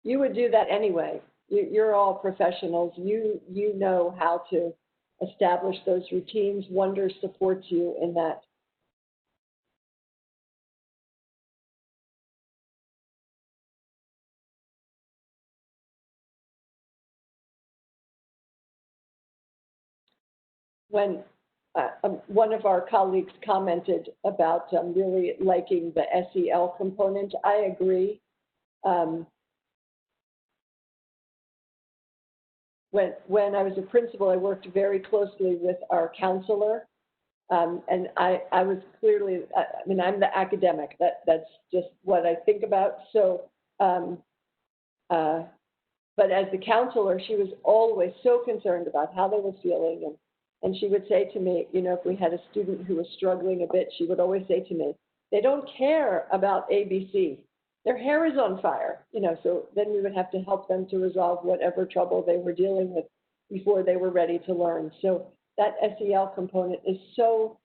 [SPEAKER 3] You would do that anyway. You're all professionals. You know how to establish those routines. Wonder supports you in that. When one of our colleagues commented about really liking the SEL component, I agree. When I was a principal, I worked very closely with our counselor, and I was clearly, I'm the academic. That's just what I think about. So, but as the counselor, she was always so concerned about how they were feeling, and she would say to me, if we had a student who was struggling a bit, she would always say to me, they don't care about ABC. Their hair is on fire, so then we would have to help them to resolve whatever trouble they were dealing with before they were ready to learn. So that SEL component is so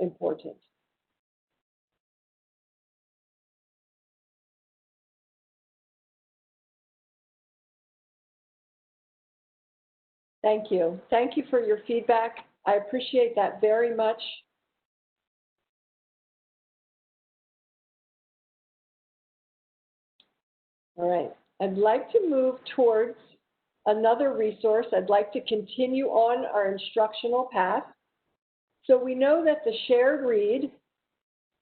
[SPEAKER 3] important. Thank you. Thank you for your feedback. I appreciate that very much. All right. I'd like to move towards another resource. I'd like to continue on our instructional path. So we know that the shared read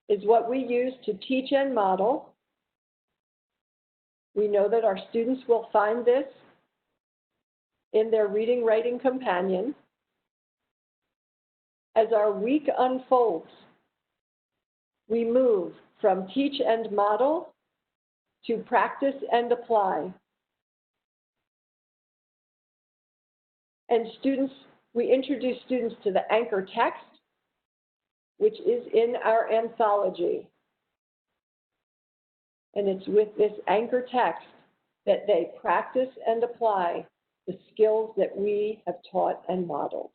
[SPEAKER 3] is what we use to teach and model. We know that our students will find this in their reading writing companion. As our week unfolds, we move from teach and model to practice and apply. And we introduce students to the anchor text, which is in our anthology. And it's with this anchor text that they practice and apply the skills that we have taught and modeled.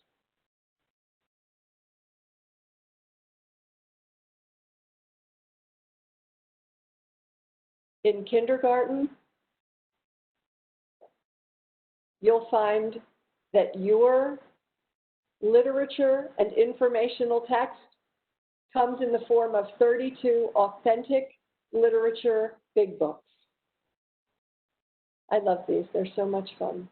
[SPEAKER 3] In kindergarten, you'll find that your literature and informational text comes in the form of 32 authentic literature big books. I love these. They're so much fun.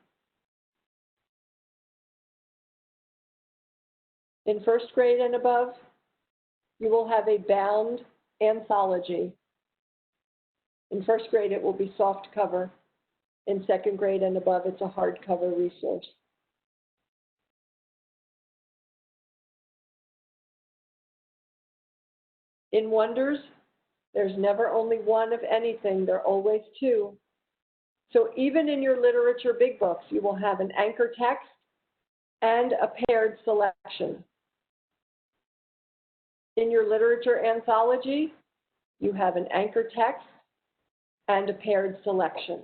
[SPEAKER 3] In first grade and above, you will have a bound anthology. In first grade, it will be soft cover. In second grade and above, it's a hardcover resource. In Wonders, there's never only one of anything, there are always two. So even in your literature big books, you will have an anchor text and a paired selection. In your literature anthology, you have an anchor text and a paired selection.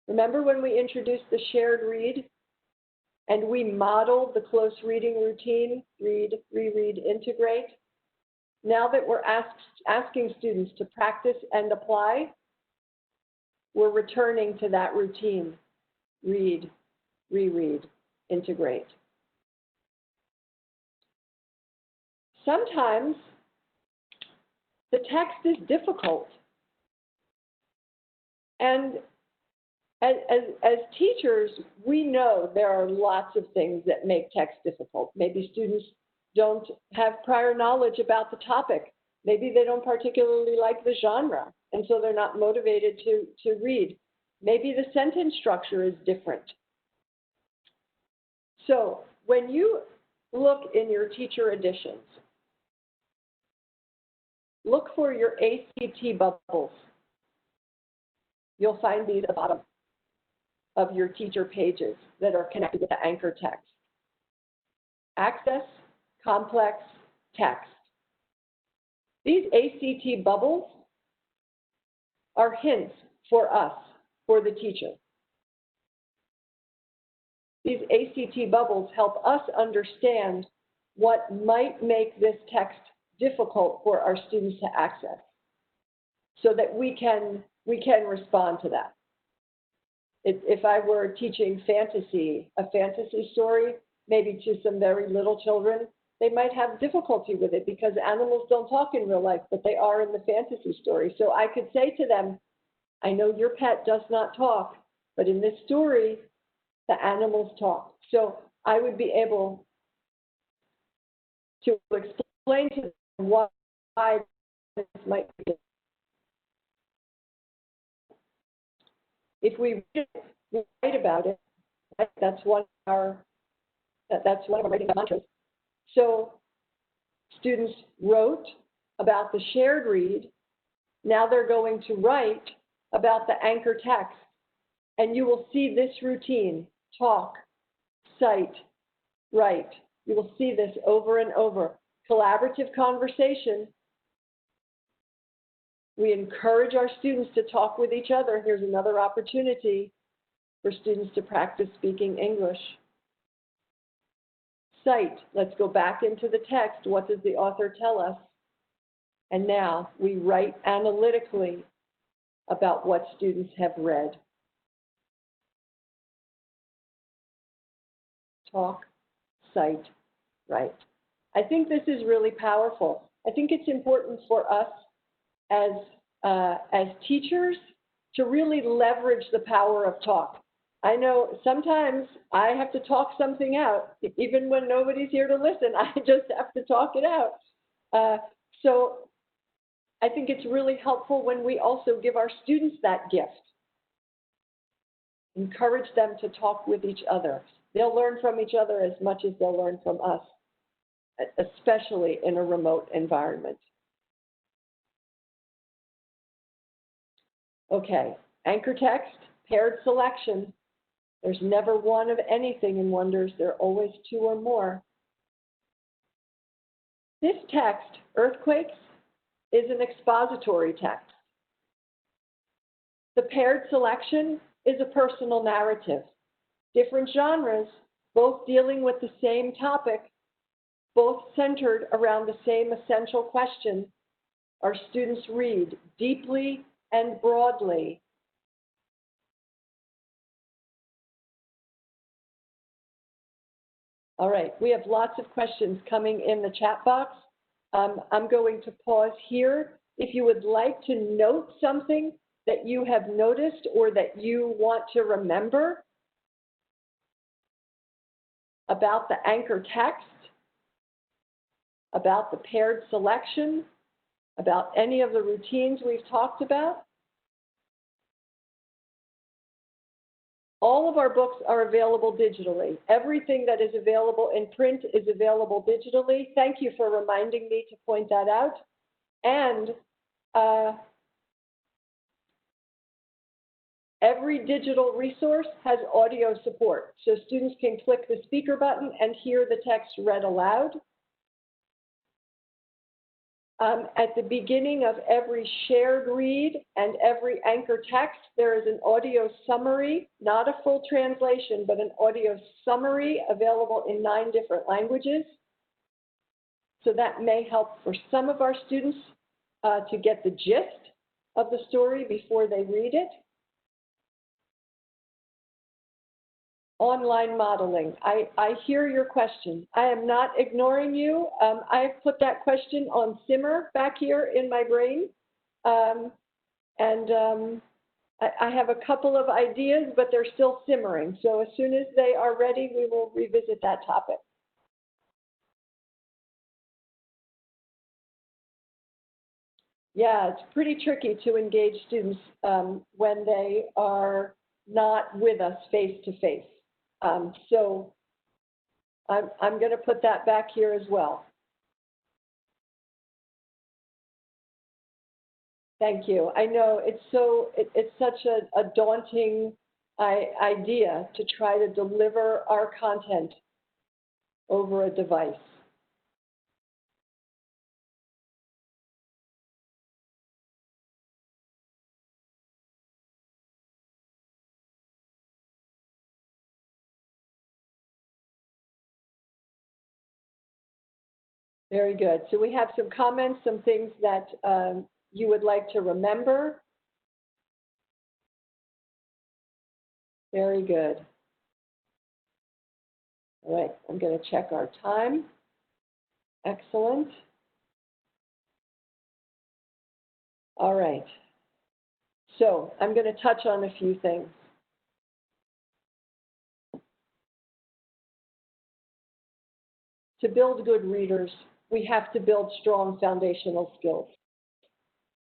[SPEAKER 3] Remember when we introduced the shared read and we modeled the close reading routine, read, reread, integrate? Now that we're asking students to practice and apply, we're returning to that routine, read, reread, integrate. Sometimes the text is difficult. And as teachers, we know there are lots of things that make text difficult. Maybe students don't have prior knowledge about the topic. Maybe they don't particularly like the genre, and so they're not motivated to read. Maybe the sentence structure is different. So when you look in your teacher editions, look for your ACT bubbles. You'll find these at the bottom of your teacher pages that are connected with the anchor text. Access, complex, text. These ACT bubbles are hints for us, for the teacher. These ACT bubbles help us understand what might make this text difficult for our students to access so that we can respond to that. If I were teaching fantasy, a fantasy story, maybe to some very little children, they might have difficulty with it because animals don't talk in real life, but they are in the fantasy story. So I could say to them, I know your pet does not talk, but in this story, the animals talk. So I would be able to explain to them why this might be. If we write about it, that's one of our writing mantras. So students wrote about the shared read. Now they're going to write about the anchor text. And you will see this routine, talk, cite, write. You will see this over and over. Collaborative conversation. We encourage our students to talk with each other. Here's another opportunity for students to practice speaking English. Cite, let's go back into the text. What does the author tell us? And now we write analytically about what students have read. Talk, cite, write. I think this is really powerful. I think it's important for us as teachers to really leverage the power of talk. I know sometimes I have to talk something out, even when nobody's here to listen. I just have to talk it out. So I think it's really helpful when we also give our students that gift. Encourage them to talk with each other. They'll learn from each other as much as they'll learn from us, especially in a remote environment. Okay, anchor text, paired selection. There's never one of anything in Wonders. There are always two or more. This text, Earthquakes, is an expository text. The paired selection is a personal narrative. Different genres, both dealing with the same topic, both centered around the same essential question. Our students read deeply and broadly. All right, we have lots of questions coming in the chat box. I'm going to pause here. If you would like to note something that you have noticed or that you want to remember, about the anchor text, about the paired selection, about any of the routines we've talked about. All of our books are available digitally. Everything that is available in print is available digitally. Thank you for reminding me to point that out. And every digital resource has audio support. So students can click the speaker button and hear the text read aloud. At the beginning of every shared read and every anchor text, there is an audio summary, not a full translation, but an audio summary available in 9 different languages. So that may help for some of our students to get the gist of the story before they read it. Online modeling. I hear your question. I am not ignoring you. I put that question on simmer back here in my brain. I have a couple of ideas, but they're still simmering. So as soon as they are ready, we will revisit that topic. Yeah, it's pretty tricky to engage students when they are not with us face to face. So I'm going to put that back here as well. Thank you. I know it's such a daunting idea to try to deliver our content over a device. Very good. So we have some comments, some things that you would like to remember. Very good. All right, I'm going to check our time. Excellent. All right. So I'm going to touch on a few things. To build good readers, we have to build strong foundational skills.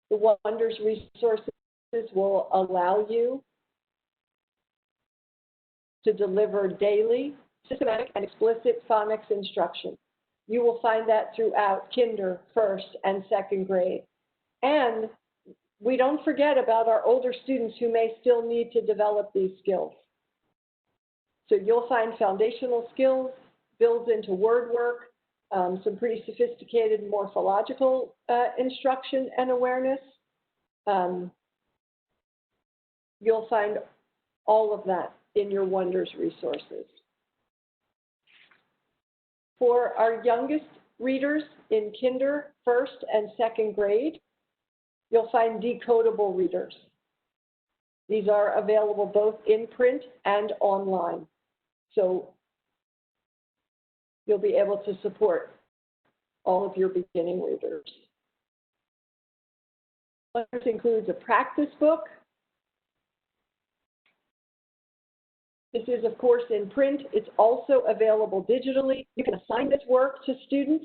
[SPEAKER 3] The Wonders resources will allow you to deliver daily, systematic, and explicit phonics instruction. You will find that throughout kinder, first, and second grade. And we don't forget about our older students who may still need to develop these skills. So you'll find foundational skills, builds into word work, some pretty sophisticated morphological instruction and awareness. You'll find all of that in your Wonders resources. For our youngest readers in kinder, first, and second grade, you'll find decodable readers. These are available both in print and online. So you'll be able to support all of your beginning readers. This includes a practice book. This is, of course, in print. It's also available digitally. You can assign this work to students.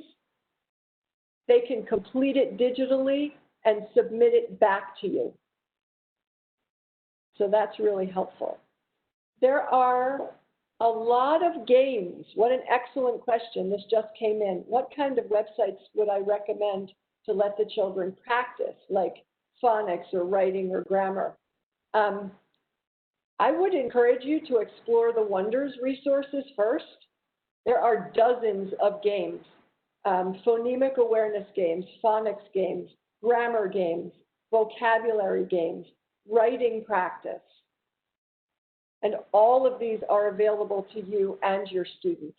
[SPEAKER 3] They can complete it digitally and submit it back to you. So that's really helpful. There are a lot of games. What an excellent question. This just came in. What kind of websites would I recommend to let the children practice, like phonics or writing or grammar? I would encourage you to explore the Wonders resources first. There are dozens of games, phonemic awareness games, phonics games, grammar games, vocabulary games, writing practice. And all of these are available to you and your students.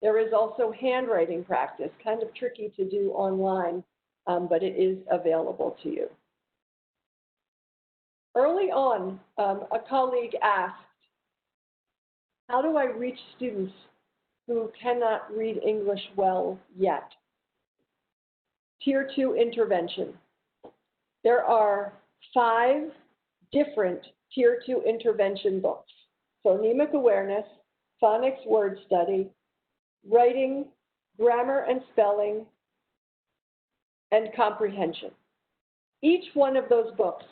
[SPEAKER 3] There is also handwriting practice, kind of tricky to do online, but it is available to you. Early on, a colleague asked, how do I reach students who cannot read English well yet? Tier 2 intervention. There are 5 different Tier 2 intervention books: phonemic awareness, phonics word study, writing, grammar and spelling, and comprehension. Each one of those books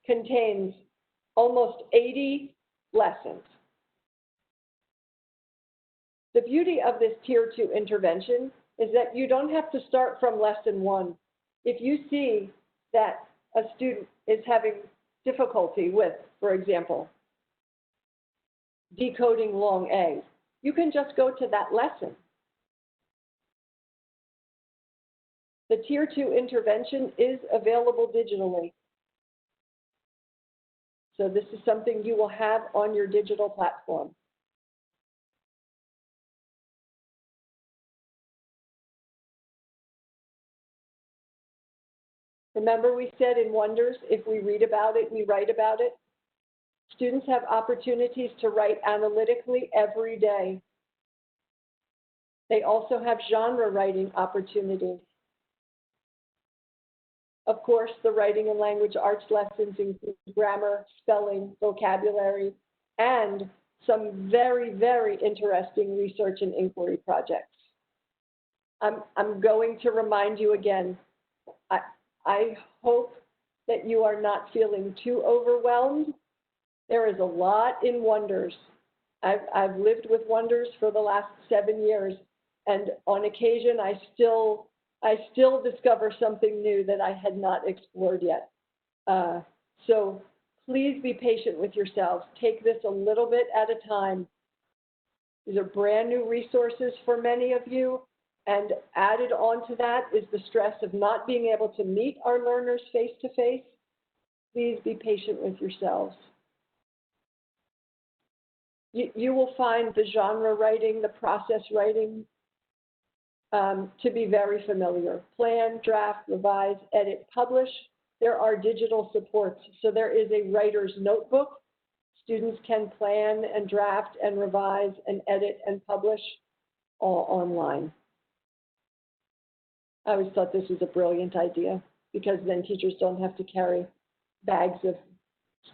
[SPEAKER 3] contains almost 80 lessons. The beauty of this Tier 2 intervention is that you don't have to start from lesson 1. If you see that a student is having difficulty with, for example, decoding long A, you can just go to that lesson. The Tier 2 intervention is available digitally. So this is something you will have on your digital platform. Remember, we said in Wonders, if we read about it, we write about it. Students have opportunities to write analytically every day. They also have genre writing opportunities. Of course, the writing and language arts lessons include grammar, spelling, vocabulary, and some very, very interesting research and inquiry projects. I'm going to remind you again, I hope that you are not feeling too overwhelmed. There is a lot in Wonders. I've lived with Wonders for the last 7 years, and on occasion I still discover something new that I had not explored yet. So please be patient with yourselves. Take this a little bit at a time. These are brand new resources for many of you, and added on to that is the stress of not being able to meet our learners face to face. Please be patient with yourselves. You will find the genre writing, the process writing, to be very familiar. Plan, draft, revise, edit, publish. There are digital supports. So there is a writer's notebook. Students can plan and draft and revise and edit and publish all online. I always thought this was a brilliant idea, because then teachers don't have to carry bags of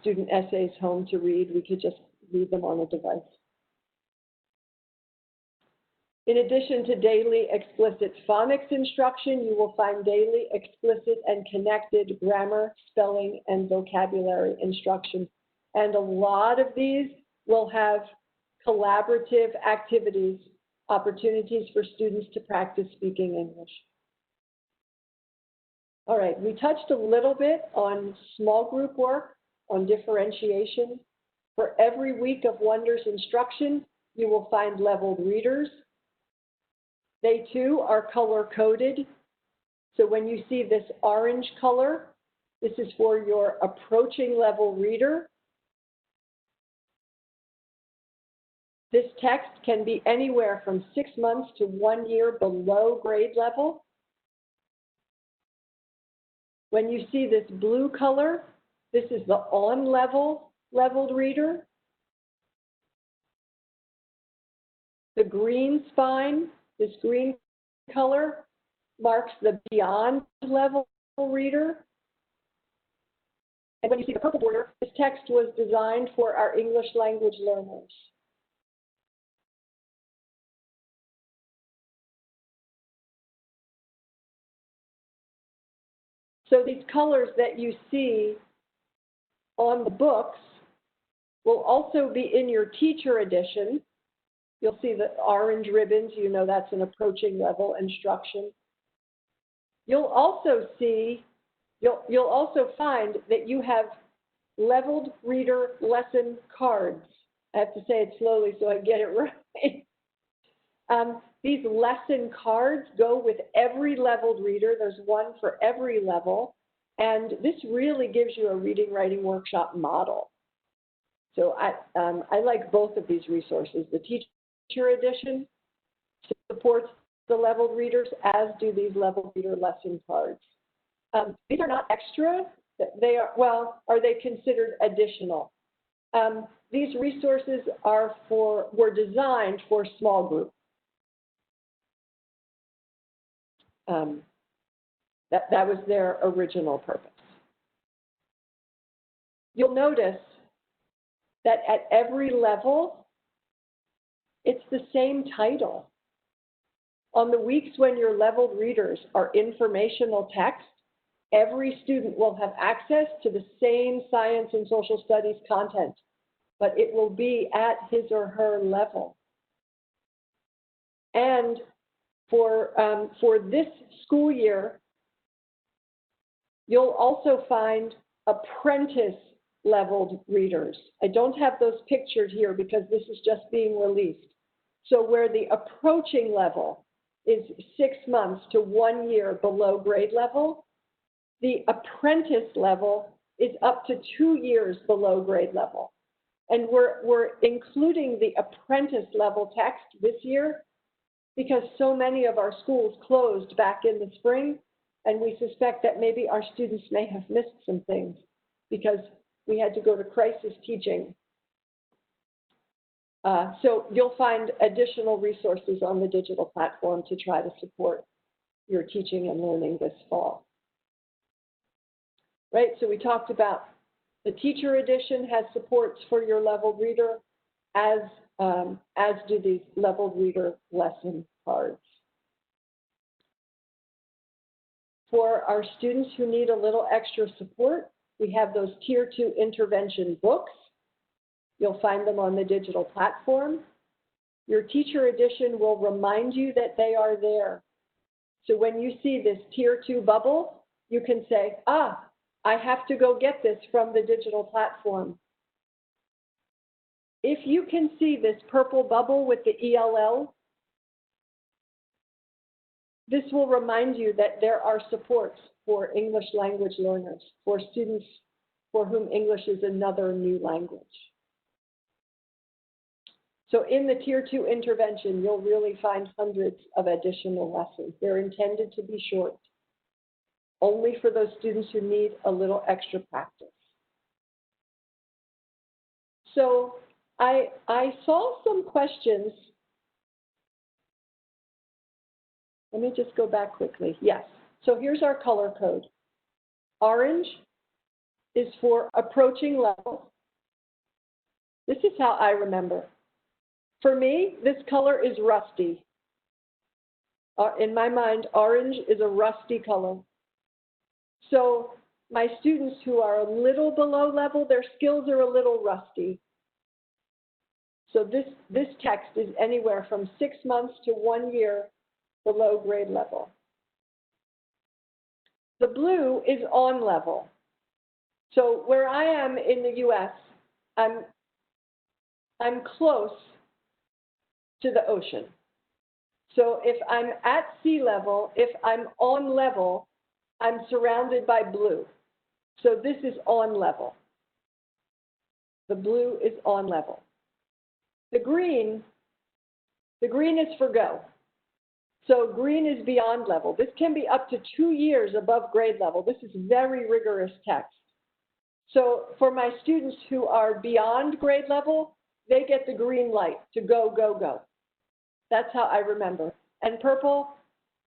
[SPEAKER 3] student essays home to read. We could just read them on a device. In addition to daily explicit phonics instruction, you will find daily explicit and connected grammar, spelling, and vocabulary instruction. And a lot of these will have collaborative activities, opportunities for students to practice speaking English. All right, we touched a little bit on small group work, on differentiation. For every week of Wonders instruction, you will find leveled readers. They too are color coded. So when you see this orange color, this is for your approaching level reader. This text can be anywhere from 6 months to 1 year below grade level. When you see this blue color, this is the on-level leveled reader. The green spine, this green color, marks the beyond level reader. And when you see the purple border, this text was designed for our English language learners. So these colors that you see on the books will also be in your teacher edition. You'll see the orange ribbons, you know that's an approaching level instruction. You'll also see, you'll also find that you have leveled reader lesson cards. I have to say it slowly so I get it right. These lesson cards go with every leveled reader. There's one for every level. And this really gives you a reading writing workshop model. So I like both of these resources. The teacher edition supports the leveled readers, as do these leveled reader lesson cards. These are not extra. They are, well, are they considered additional? These resources were designed for small group. That was their original purpose. You'll notice that at every level, it's the same title. On the weeks when your leveled readers are informational text, every student will have access to the same science and social studies content, but it will be at his or her level. And for this school year, you'll also find apprentice leveled readers. I don't have those pictured here because this is just being released. So where the approaching level is 6 months to 1 year below grade level, the apprentice level is up to 2 years below grade level. And we're including the apprentice level text this year because so many of our schools closed back in the spring, and we suspect that maybe our students may have missed some things because we had to go to crisis teaching. So you'll find additional resources on the digital platform to try to support your teaching and learning this fall. Right, so we talked about the teacher edition has supports for your leveled reader, as do these leveled reader lesson cards. For our students who need a little extra support, we have those Tier 2 intervention books. You'll find them on the digital platform. Your teacher edition will remind you that they are there. So when you see this Tier 2 bubble, you can say, ah, I have to go get this from the digital platform. If you can see this purple bubble with the ELL, this will remind you that there are supports for English language learners, for students for whom English is another new language. So in the Tier 2 intervention, you'll really find hundreds of additional lessons. They're intended to be short, only for those students who need a little extra practice. So I saw some questions. Let me just go back quickly. Yes, so here's our color code. Orange is for approaching level. This is how I remember. For me, this color is rusty. In my mind, orange is a rusty color. So my students who are a little below level, their skills are a little rusty. So this text is anywhere from 6 months to 1 year below grade level. The blue is on level. So where I am in the US, I'm close to the ocean. So if I'm at sea level, if I'm on level, I'm surrounded by blue. So this is on level. The blue is on level. The green is for go. So green is beyond level. This can be up to 2 years above grade level. This is very rigorous text. So for my students who are beyond grade level, they get the green light to go, go, go. That's how I remember. And purple,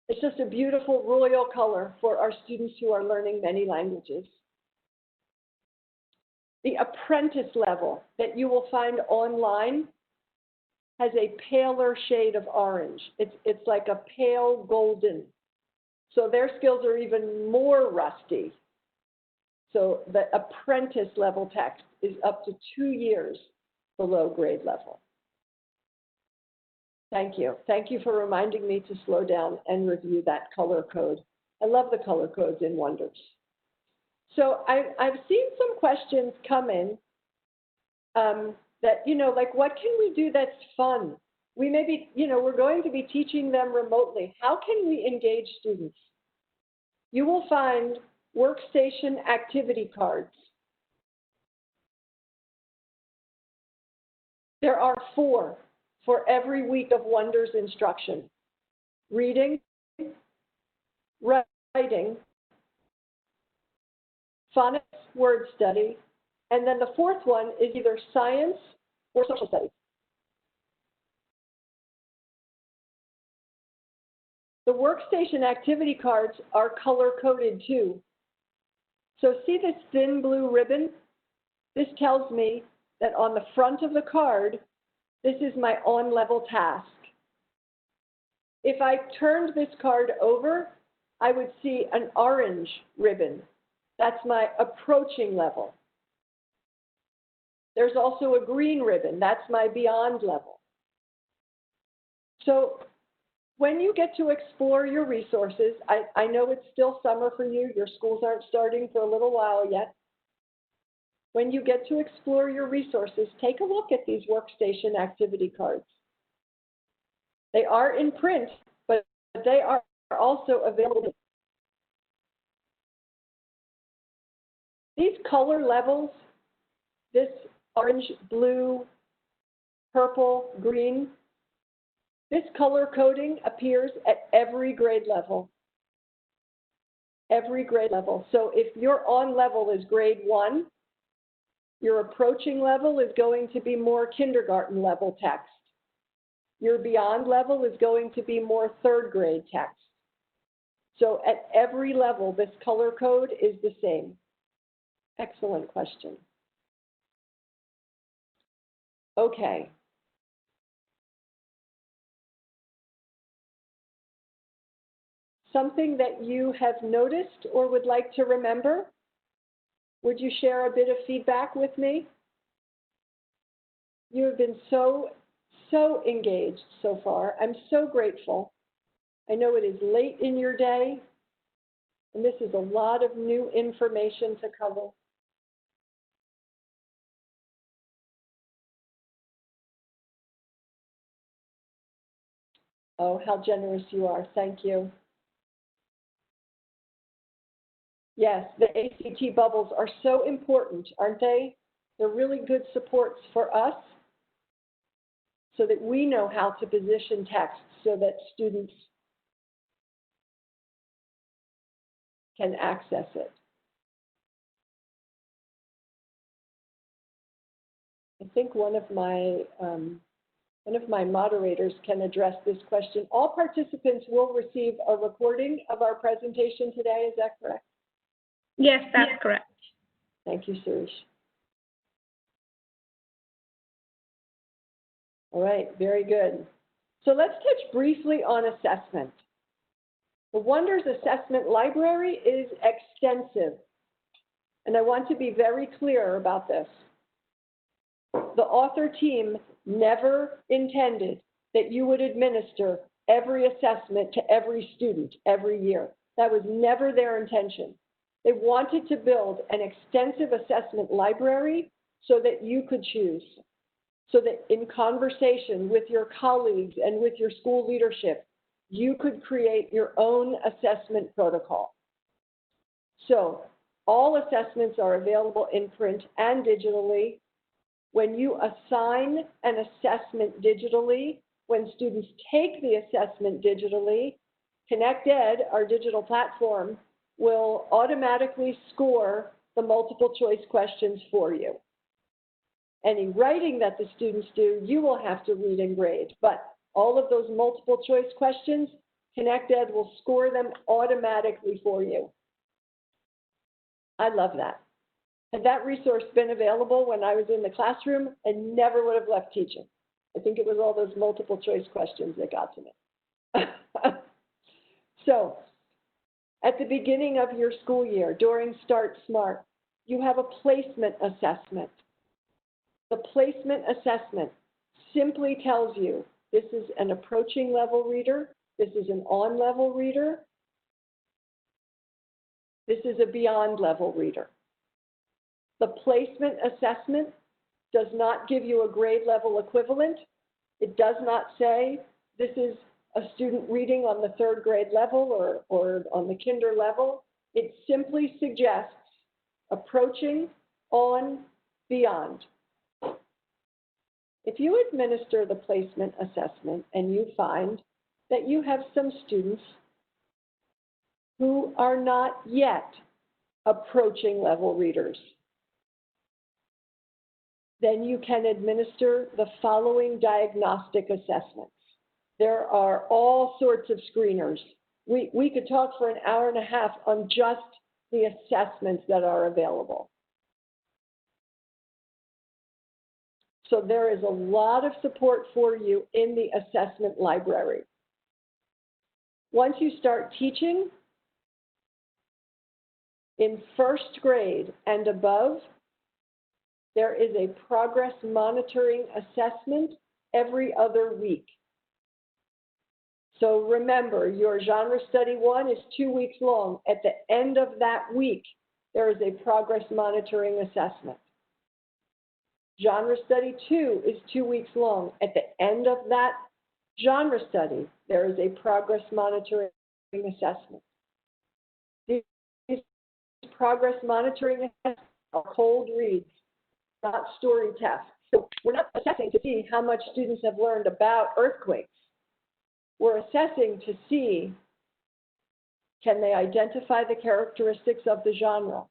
[SPEAKER 3] it's just a beautiful royal color for our students who are learning many languages. The apprentice level that you will find online has a paler shade of orange. It's like a pale golden. So their skills are even more rusty. So the apprentice level text is up to 2 years below grade level. Thank you. Thank you for reminding me to slow down and review that color code. I love the color codes in Wonders. So I've seen some questions come in that, like, what can we do that's fun? We may be, we're going to be teaching them remotely. How can we engage students? You will find workstation activity cards. There are 4 for every week of Wonders instruction: reading, writing, phonics, word study, and then the 4th one is either science or social studies. The workstation activity cards are color-coded too. So see this thin blue ribbon? This tells me that on the front of the card, this is my on-level task. If I turned this card over, I would see an orange ribbon. That's my approaching level. There's also a green ribbon. That's my beyond level. So when you get to explore your resources, I know it's still summer for you. Your schools aren't starting for a little while yet. When you get to explore your resources, take a look at these workstation activity cards. They are in print, but they are also available. These color levels, this orange, blue, purple, green, this color coding appears at every grade level. Every grade level. So if your on level is grade 1, your approaching level is going to be more kindergarten level text. Your beyond level is going to be more 3rd grade text. So at every level, this color code is the same. Excellent question. Okay. Something that you have noticed or would like to remember? Would you share a bit of feedback with me? You have been so engaged so far. I'm so grateful. I know it is late in your day, and this is a lot of new information to cover. Oh, how generous you are. Thank you. Yes, the ACT bubbles are so important, aren't they? They're really good supports for us so that we know how to position text so that students can access it. I think one of my moderators can address this question. All participants will receive a recording of our presentation today, is that correct?
[SPEAKER 1] Yes, that's correct.
[SPEAKER 3] Thank you, Suresh. All right, very good. So let's touch briefly on assessment. The Wonders Assessment Library is extensive, and I want to be very clear about this. The author team never intended that you would administer every assessment to every student every year. That was never their intention. They wanted to build an extensive assessment library so that you could choose, so that in conversation with your colleagues and with your school leadership, you could create your own assessment protocol. So all assessments are available in print and digitally. When you assign an assessment digitally, when students take the assessment digitally, ConnectEd, our digital platform, will automatically score the multiple choice questions for you. Any writing that the students do, you will have to read and grade, but all of those multiple choice questions, ConnectEd will score them automatically for you. I love that. Had that resource been available when I was in the classroom, I never would have left teaching. I think it was all those multiple choice questions that got to me. So, at the beginning of your school year, during Start Smart, you have a placement assessment. The placement assessment simply tells you this is an approaching level reader, this is an on level reader, this is a beyond level reader. The placement assessment does not give you a grade level equivalent. It does not say this is a student reading on the 3rd grade level or on the kinder level. It simply suggests approaching, on, beyond. If you administer the placement assessment and you find that you have some students who are not yet approaching level readers, then you can administer the following diagnostic assessments. There are all sorts of screeners. We could talk for an hour and a half on just the assessments that are available. So there is a lot of support for you in the assessment library. Once you start teaching in first grade and above, there is a progress monitoring assessment every other week. So remember, your Genre Study 1 is 2 weeks long. At the end of that week, there is a progress monitoring assessment. Genre Study 2 is 2 weeks long. At the end of that genre study, there is a progress monitoring assessment. These progress monitoring assessments are cold reads, not story tests. So we're not assessing to see how much students have learned about earthquakes. We're assessing to see, can they identify the characteristics of the genre?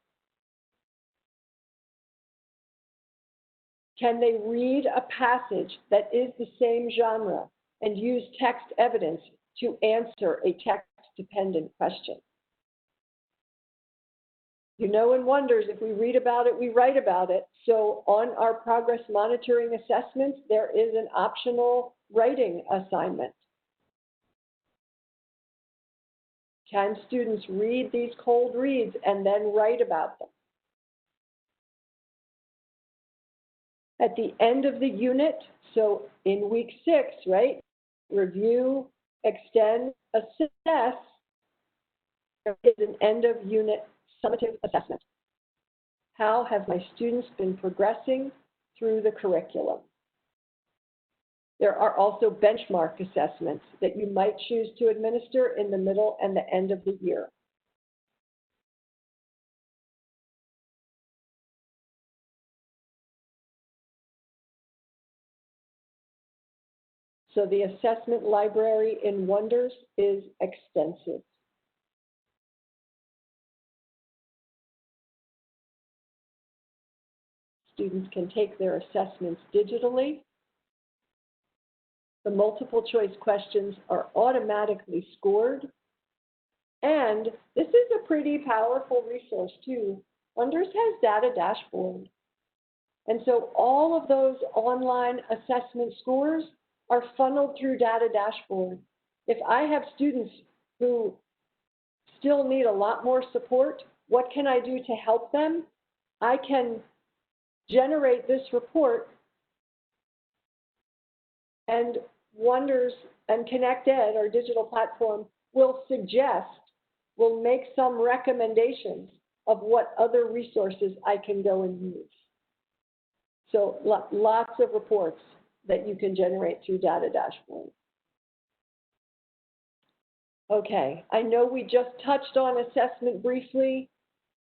[SPEAKER 3] Can they read a passage that is the same genre and use text evidence to answer a text-dependent question? You know in Wonders, if we read about it, we write about it. So on our progress monitoring assessments, there is an optional writing assignment. Can students read these cold reads and then write about them? At the end of the unit, so in week 6, right? Review, extend, assess. There is an end of unit summative assessment. How have my students been progressing through the curriculum? There are also benchmark assessments that you might choose to administer in the middle and the end of the year. So the assessment library in Wonders is extensive. Students can take their assessments digitally. The multiple choice questions are automatically scored. And this is a pretty powerful resource too. Wonders has data dashboard. And so all of those online assessment scores are funneled through data dashboard. If I have students who still need a lot more support, what can I do to help them? I can generate this report, and Wonders and ConnectEd, our digital platform, will make some recommendations of what other resources I can go and use. So lots of reports that you can generate through data dashboard. Okay, I know we just touched on assessment briefly,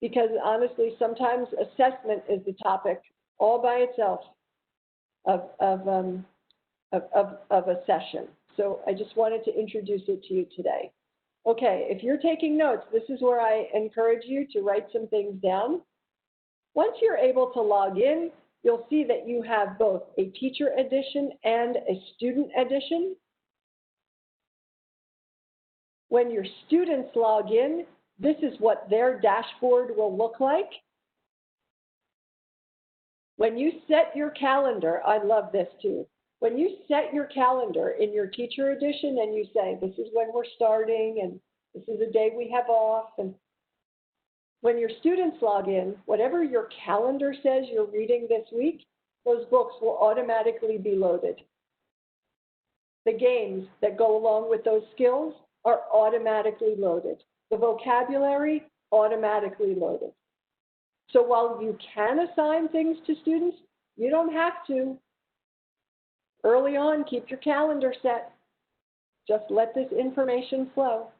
[SPEAKER 3] because honestly, sometimes assessment is the topic all by itself of a session. So I just wanted to introduce it to you today. Okay, if you're taking notes, this is where I encourage you to write some things down. Once you're able to log in, you'll see that you have both a teacher edition and a student edition. When your students log in, this is what their dashboard will look like. When you set your calendar, I love this too. When you set your calendar in your teacher edition and you say, this is when we're starting and this is a day we have off, and when your students log in, whatever your calendar says you're reading this week, those books will automatically be loaded. The games that go along with those skills are automatically loaded. The vocabulary, automatically loaded. So while you can assign things to students, you don't have to. Early on, keep your calendar set. Just let this information flow.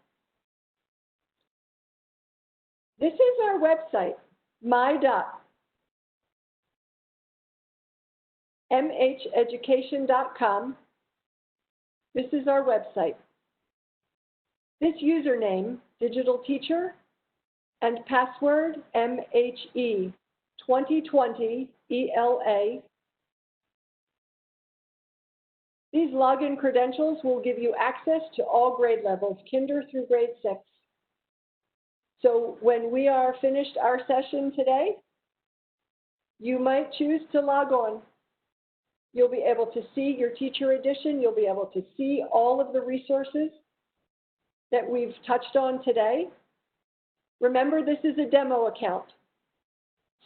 [SPEAKER 3] This is our website, my.mheducation.com. This is our website. This username, digital teacher, and password, MHE 2020 ELA. These login credentials will give you access to all grade levels, kinder through grade 6. So when we are finished our session today, you might choose to log on. You'll be able to see your teacher edition. You'll be able to see all of the resources that we've touched on today. Remember, this is a demo account.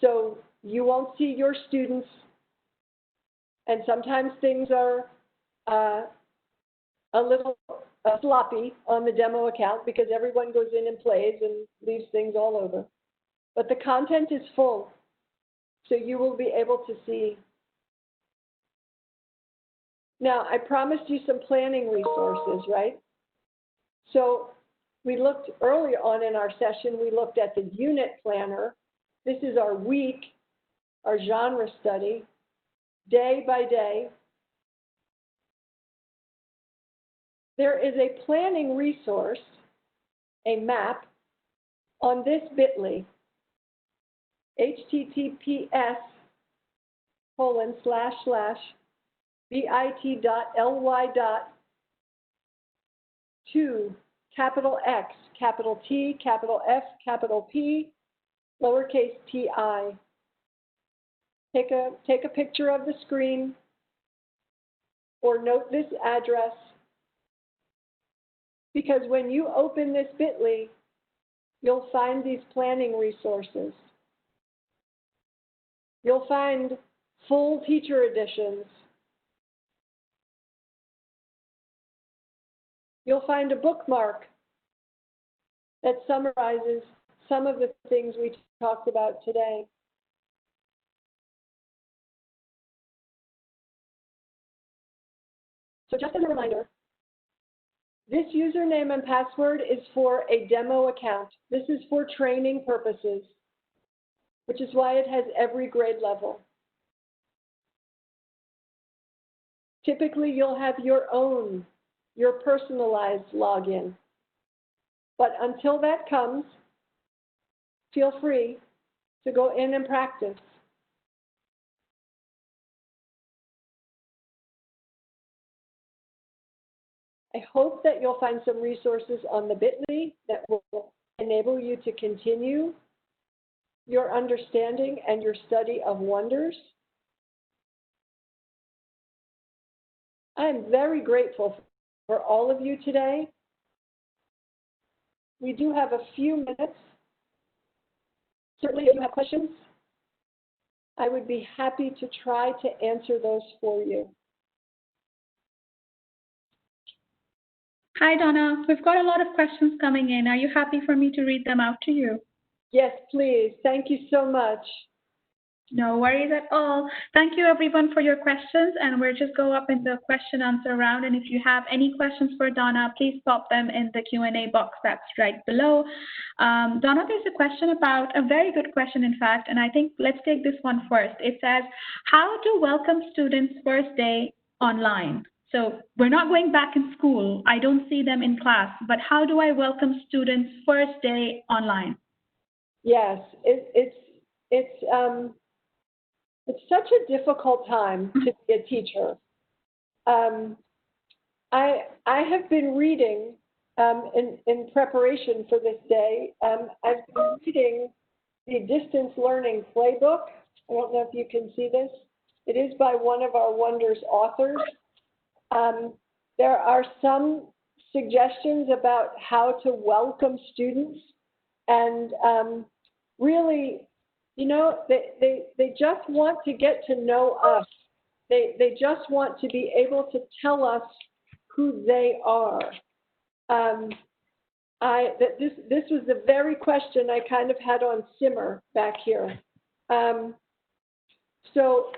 [SPEAKER 3] So you won't see your students, and sometimes things are a little sloppy on the demo account because everyone goes in and plays and leaves things all over. But the content is full, so you will be able to see. Now, I promised you some planning resources, right? So we looked earlier on in our session, we looked at the unit planner. This is our week, our genre study, day by day. There is a planning resource, a map, on this bit.ly, https://bit.ly.2, capital X, capital T, capital F, capital P, lowercase ti. Take a picture of the screen or note this address, because when you open this bit.ly, you'll find these planning resources. You'll find full teacher editions. You'll find a bookmark that summarizes some of the things we talked about today. So just as a reminder, this username and password is for a demo account. This is for training purposes, which is why it has every grade level. Typically, you'll have your own, your personalized login. But until that comes, feel free to go in and practice. I hope that you'll find some resources on the bit.ly that will enable you to continue your understanding and your study of wonders. I am very grateful for all of you today. We do have a few minutes. Certainly, if you have questions, I would be happy to try to answer those for you.
[SPEAKER 1] Hi, Donna. We've got a lot of questions coming in. Are you happy for me to read them out to you?
[SPEAKER 3] Yes, please. Thank you so much.
[SPEAKER 1] No worries at all. Thank you, everyone, for your questions. And we'll just go up in the question answer round. And if you have any questions for Donna, please pop them in the Q&A box that's right below. Donna, there's a question about, a very good question, in fact, and I think let's take this one first. It says, how to welcome students first day online? So we're not going back in school. I don't see them in class, but how do I welcome students first day online?
[SPEAKER 3] Yes, it's such a difficult time to be a teacher. I have been reading in preparation for this day. I've been reading the Distance Learning Playbook. I don't know if you can see this. It is by one of our Wonders authors. There are some suggestions about how to welcome students, and really, you know, they just want to get to know us. They just want to be able to tell us who they are. This was the very question I kind of had on simmer back here. So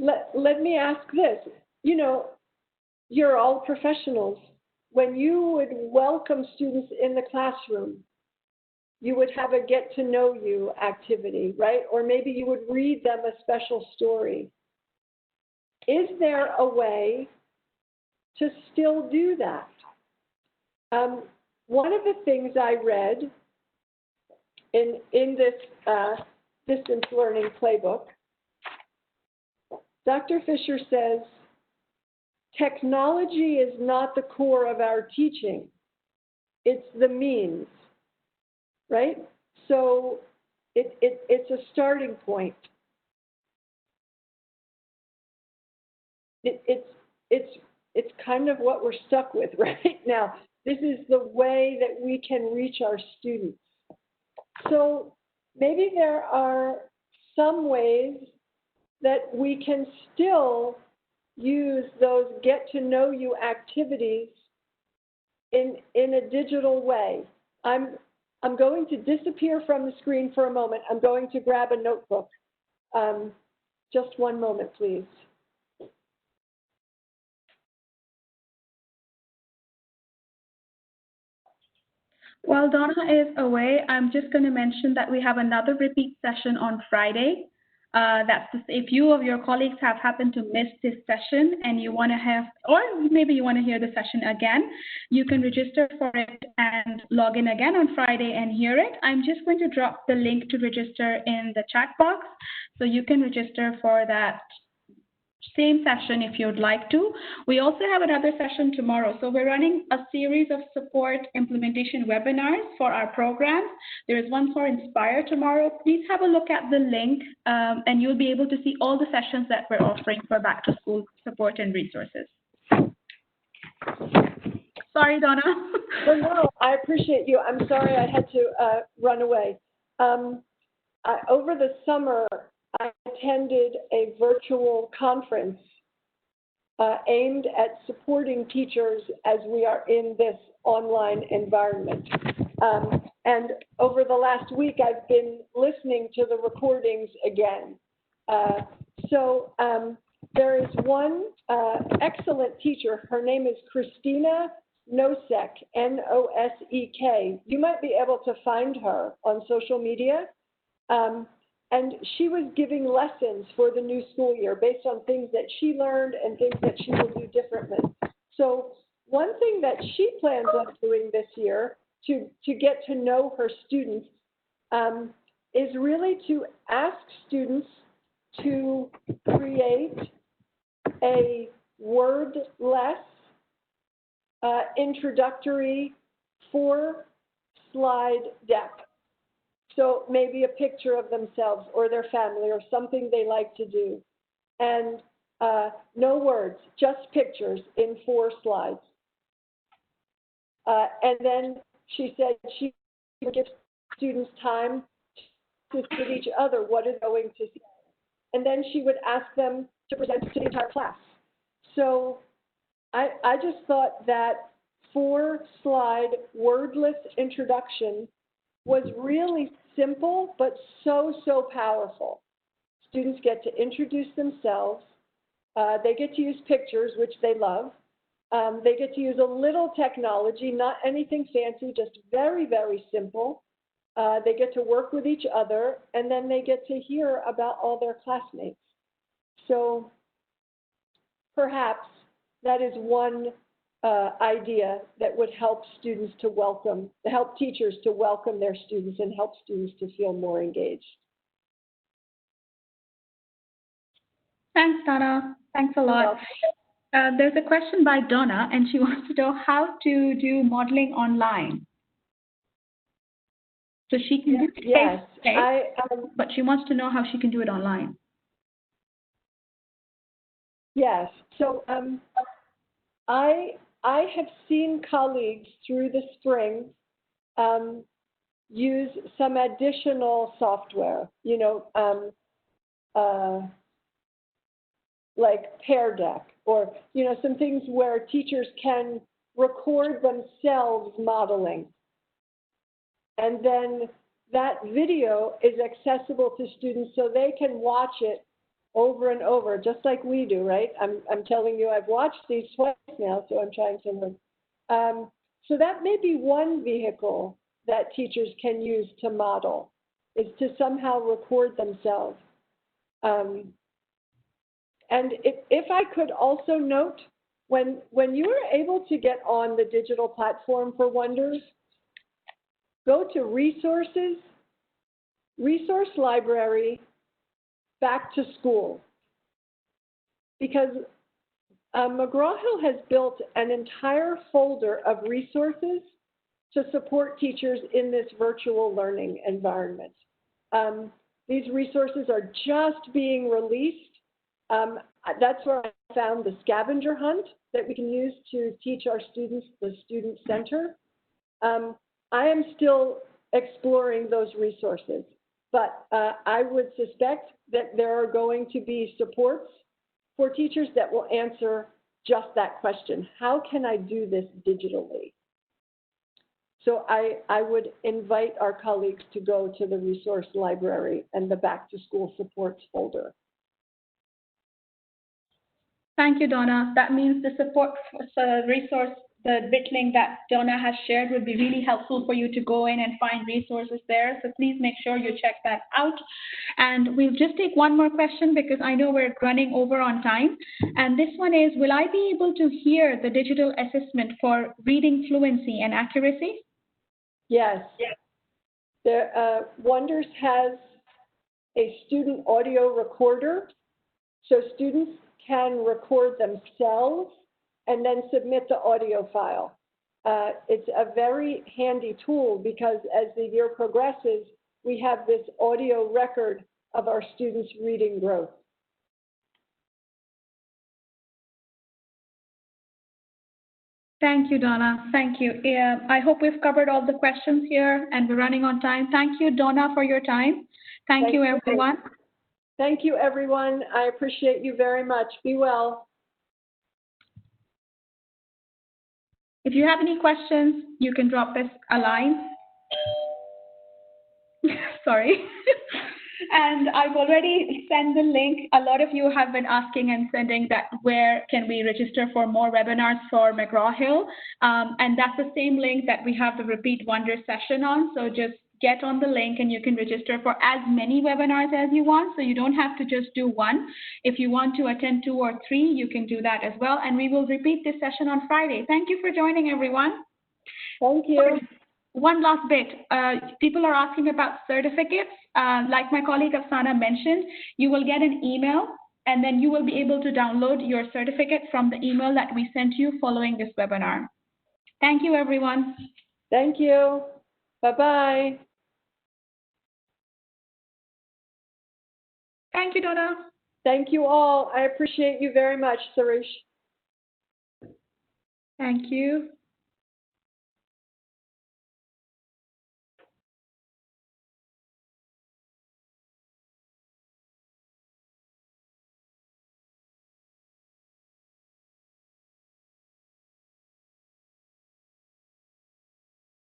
[SPEAKER 3] let me ask this. You know, you're all professionals. When you would welcome students in the classroom, you would have a get to know you activity, right? Or maybe you would read them a special story. Is there a way to still do that? One of the things I read in this Distance Learning Playbook, Dr. Fisher says, technology is not the core of our teaching. It's the means, right? So it's a starting point. it's kind of what we're stuck with right now. This is the way that we can reach our students. So maybe there are some ways that we can still use those get-to-know-you activities in a digital way. I'm going to disappear from the screen for a moment. I'm going to grab a notebook. Just one moment, please.
[SPEAKER 1] While Donna is away, I'm just going to mention that we have another repeat session on Friday. If you of your colleagues have happened to miss this session and you want to have, or maybe you want to hear the session again, you can register for it and log in again on Friday and hear it. I'm just going to drop the link to register in the chat box, so you can register for that same session if you'd like to. We also have another session tomorrow. So we're running a series of support implementation webinars for our programs. There is one for Inspire tomorrow. Please have a look at the link and you'll be able to see all the sessions that we're offering for back to school support and resources. Sorry, Donna.
[SPEAKER 3] No, I appreciate you. I'm sorry I had to run away. Over the summer, I attended a virtual conference aimed at supporting teachers as we are in this online environment. And over the last week, I've been listening to the recordings again. So there is one excellent teacher. Her name is Christina Nosek, N-O-S-E-K. You might be able to find her on social media. And she was giving lessons for the new school year based on things that she learned and things that she will do differently. So one thing that she plans on doing this year to get to know her students is really to ask students to create a wordless introductory 4-slide deck. So maybe a picture of themselves or their family or something they like to do. And no words, just pictures in 4 slides. And then she said she would give students time to with each other what is going to say. And then she would ask them to present to the entire class. So I just thought that 4-slide wordless introduction was really simple, but so powerful. Students get to introduce themselves. They get to use pictures, which they love. They get to use a little technology, not anything fancy, just very simple. They get to work with each other, and then they get to hear about all their classmates. So perhaps that is one idea that would help students to help teachers to welcome their students and help students to feel more engaged.
[SPEAKER 1] Thanks, Donna. Thanks a lot. There's a question by Donna, and she wants to know how to do modeling online. So she can do it face-to-face, but she wants to know how she can do it online.
[SPEAKER 3] Yes. So I have seen colleagues through the spring use some additional software, like Pear Deck, or some things where teachers can record themselves modeling. And then that video is accessible to students so they can watch it over and over, just like we do, right? I'm telling you, I've watched these twice now, so I'm trying to learn. So that may be one vehicle that teachers can use to model, is to somehow record themselves. And if I could also note, when you are able to get on the digital platform for Wonders, go to Resources, Resource Library, Back to School. Because McGraw Hill has built an entire folder of resources to support teachers in this virtual learning environment. These resources are just being released, That's where I found the scavenger hunt that we can use to teach our students the student center. I am still exploring those resources, but I would suspect that there are going to be supports for teachers that will answer just that question. How can I do this digitally? So I would invite our colleagues to go to the resource library and the back to school supports folder.
[SPEAKER 1] Thank you, Donna. That means the support resource, the bit link that Donna has shared would be really helpful for you to go in and find resources there. So please make sure you check that out. And we'll just take one more question because I know we're running over on time. And this one is, will I be able to hear the digital assessment for reading fluency and accuracy?
[SPEAKER 3] Yes. Wonders has a student audio recorder, so students can record themselves and then submit the audio file. It's a very handy tool because as the year progresses, we have this audio record of our students' reading growth.
[SPEAKER 1] Thank you, Donna. Thank you. I hope we've covered all the questions here and we're running on time. Thank you, Donna, for your time. Thank you, everyone.
[SPEAKER 3] Thank you, everyone. I appreciate you very much. Be well.
[SPEAKER 1] If you have any questions, you can drop us a line. Sorry. And I've already sent the link. A lot of you have been asking and sending that where can we register for more webinars for McGraw Hill. And that's the same link that we have the Repeat Wonder session on. So just get on the link and you can register for as many webinars as you want. So you don't have to just do one. If you want to attend 2 or 3, you can do that as well. And we will repeat this session on Friday. Thank you for joining, everyone.
[SPEAKER 3] Thank you.
[SPEAKER 1] One last bit. People are asking about certificates. Like my colleague Afsana mentioned, you will get an email and then you will be able to download your certificate from the email that we sent you following this webinar. Thank you, everyone.
[SPEAKER 3] Thank you. Bye-bye.
[SPEAKER 1] Thank you, Donna.
[SPEAKER 3] Thank you all. I appreciate you very much, Sarish.
[SPEAKER 1] Thank you.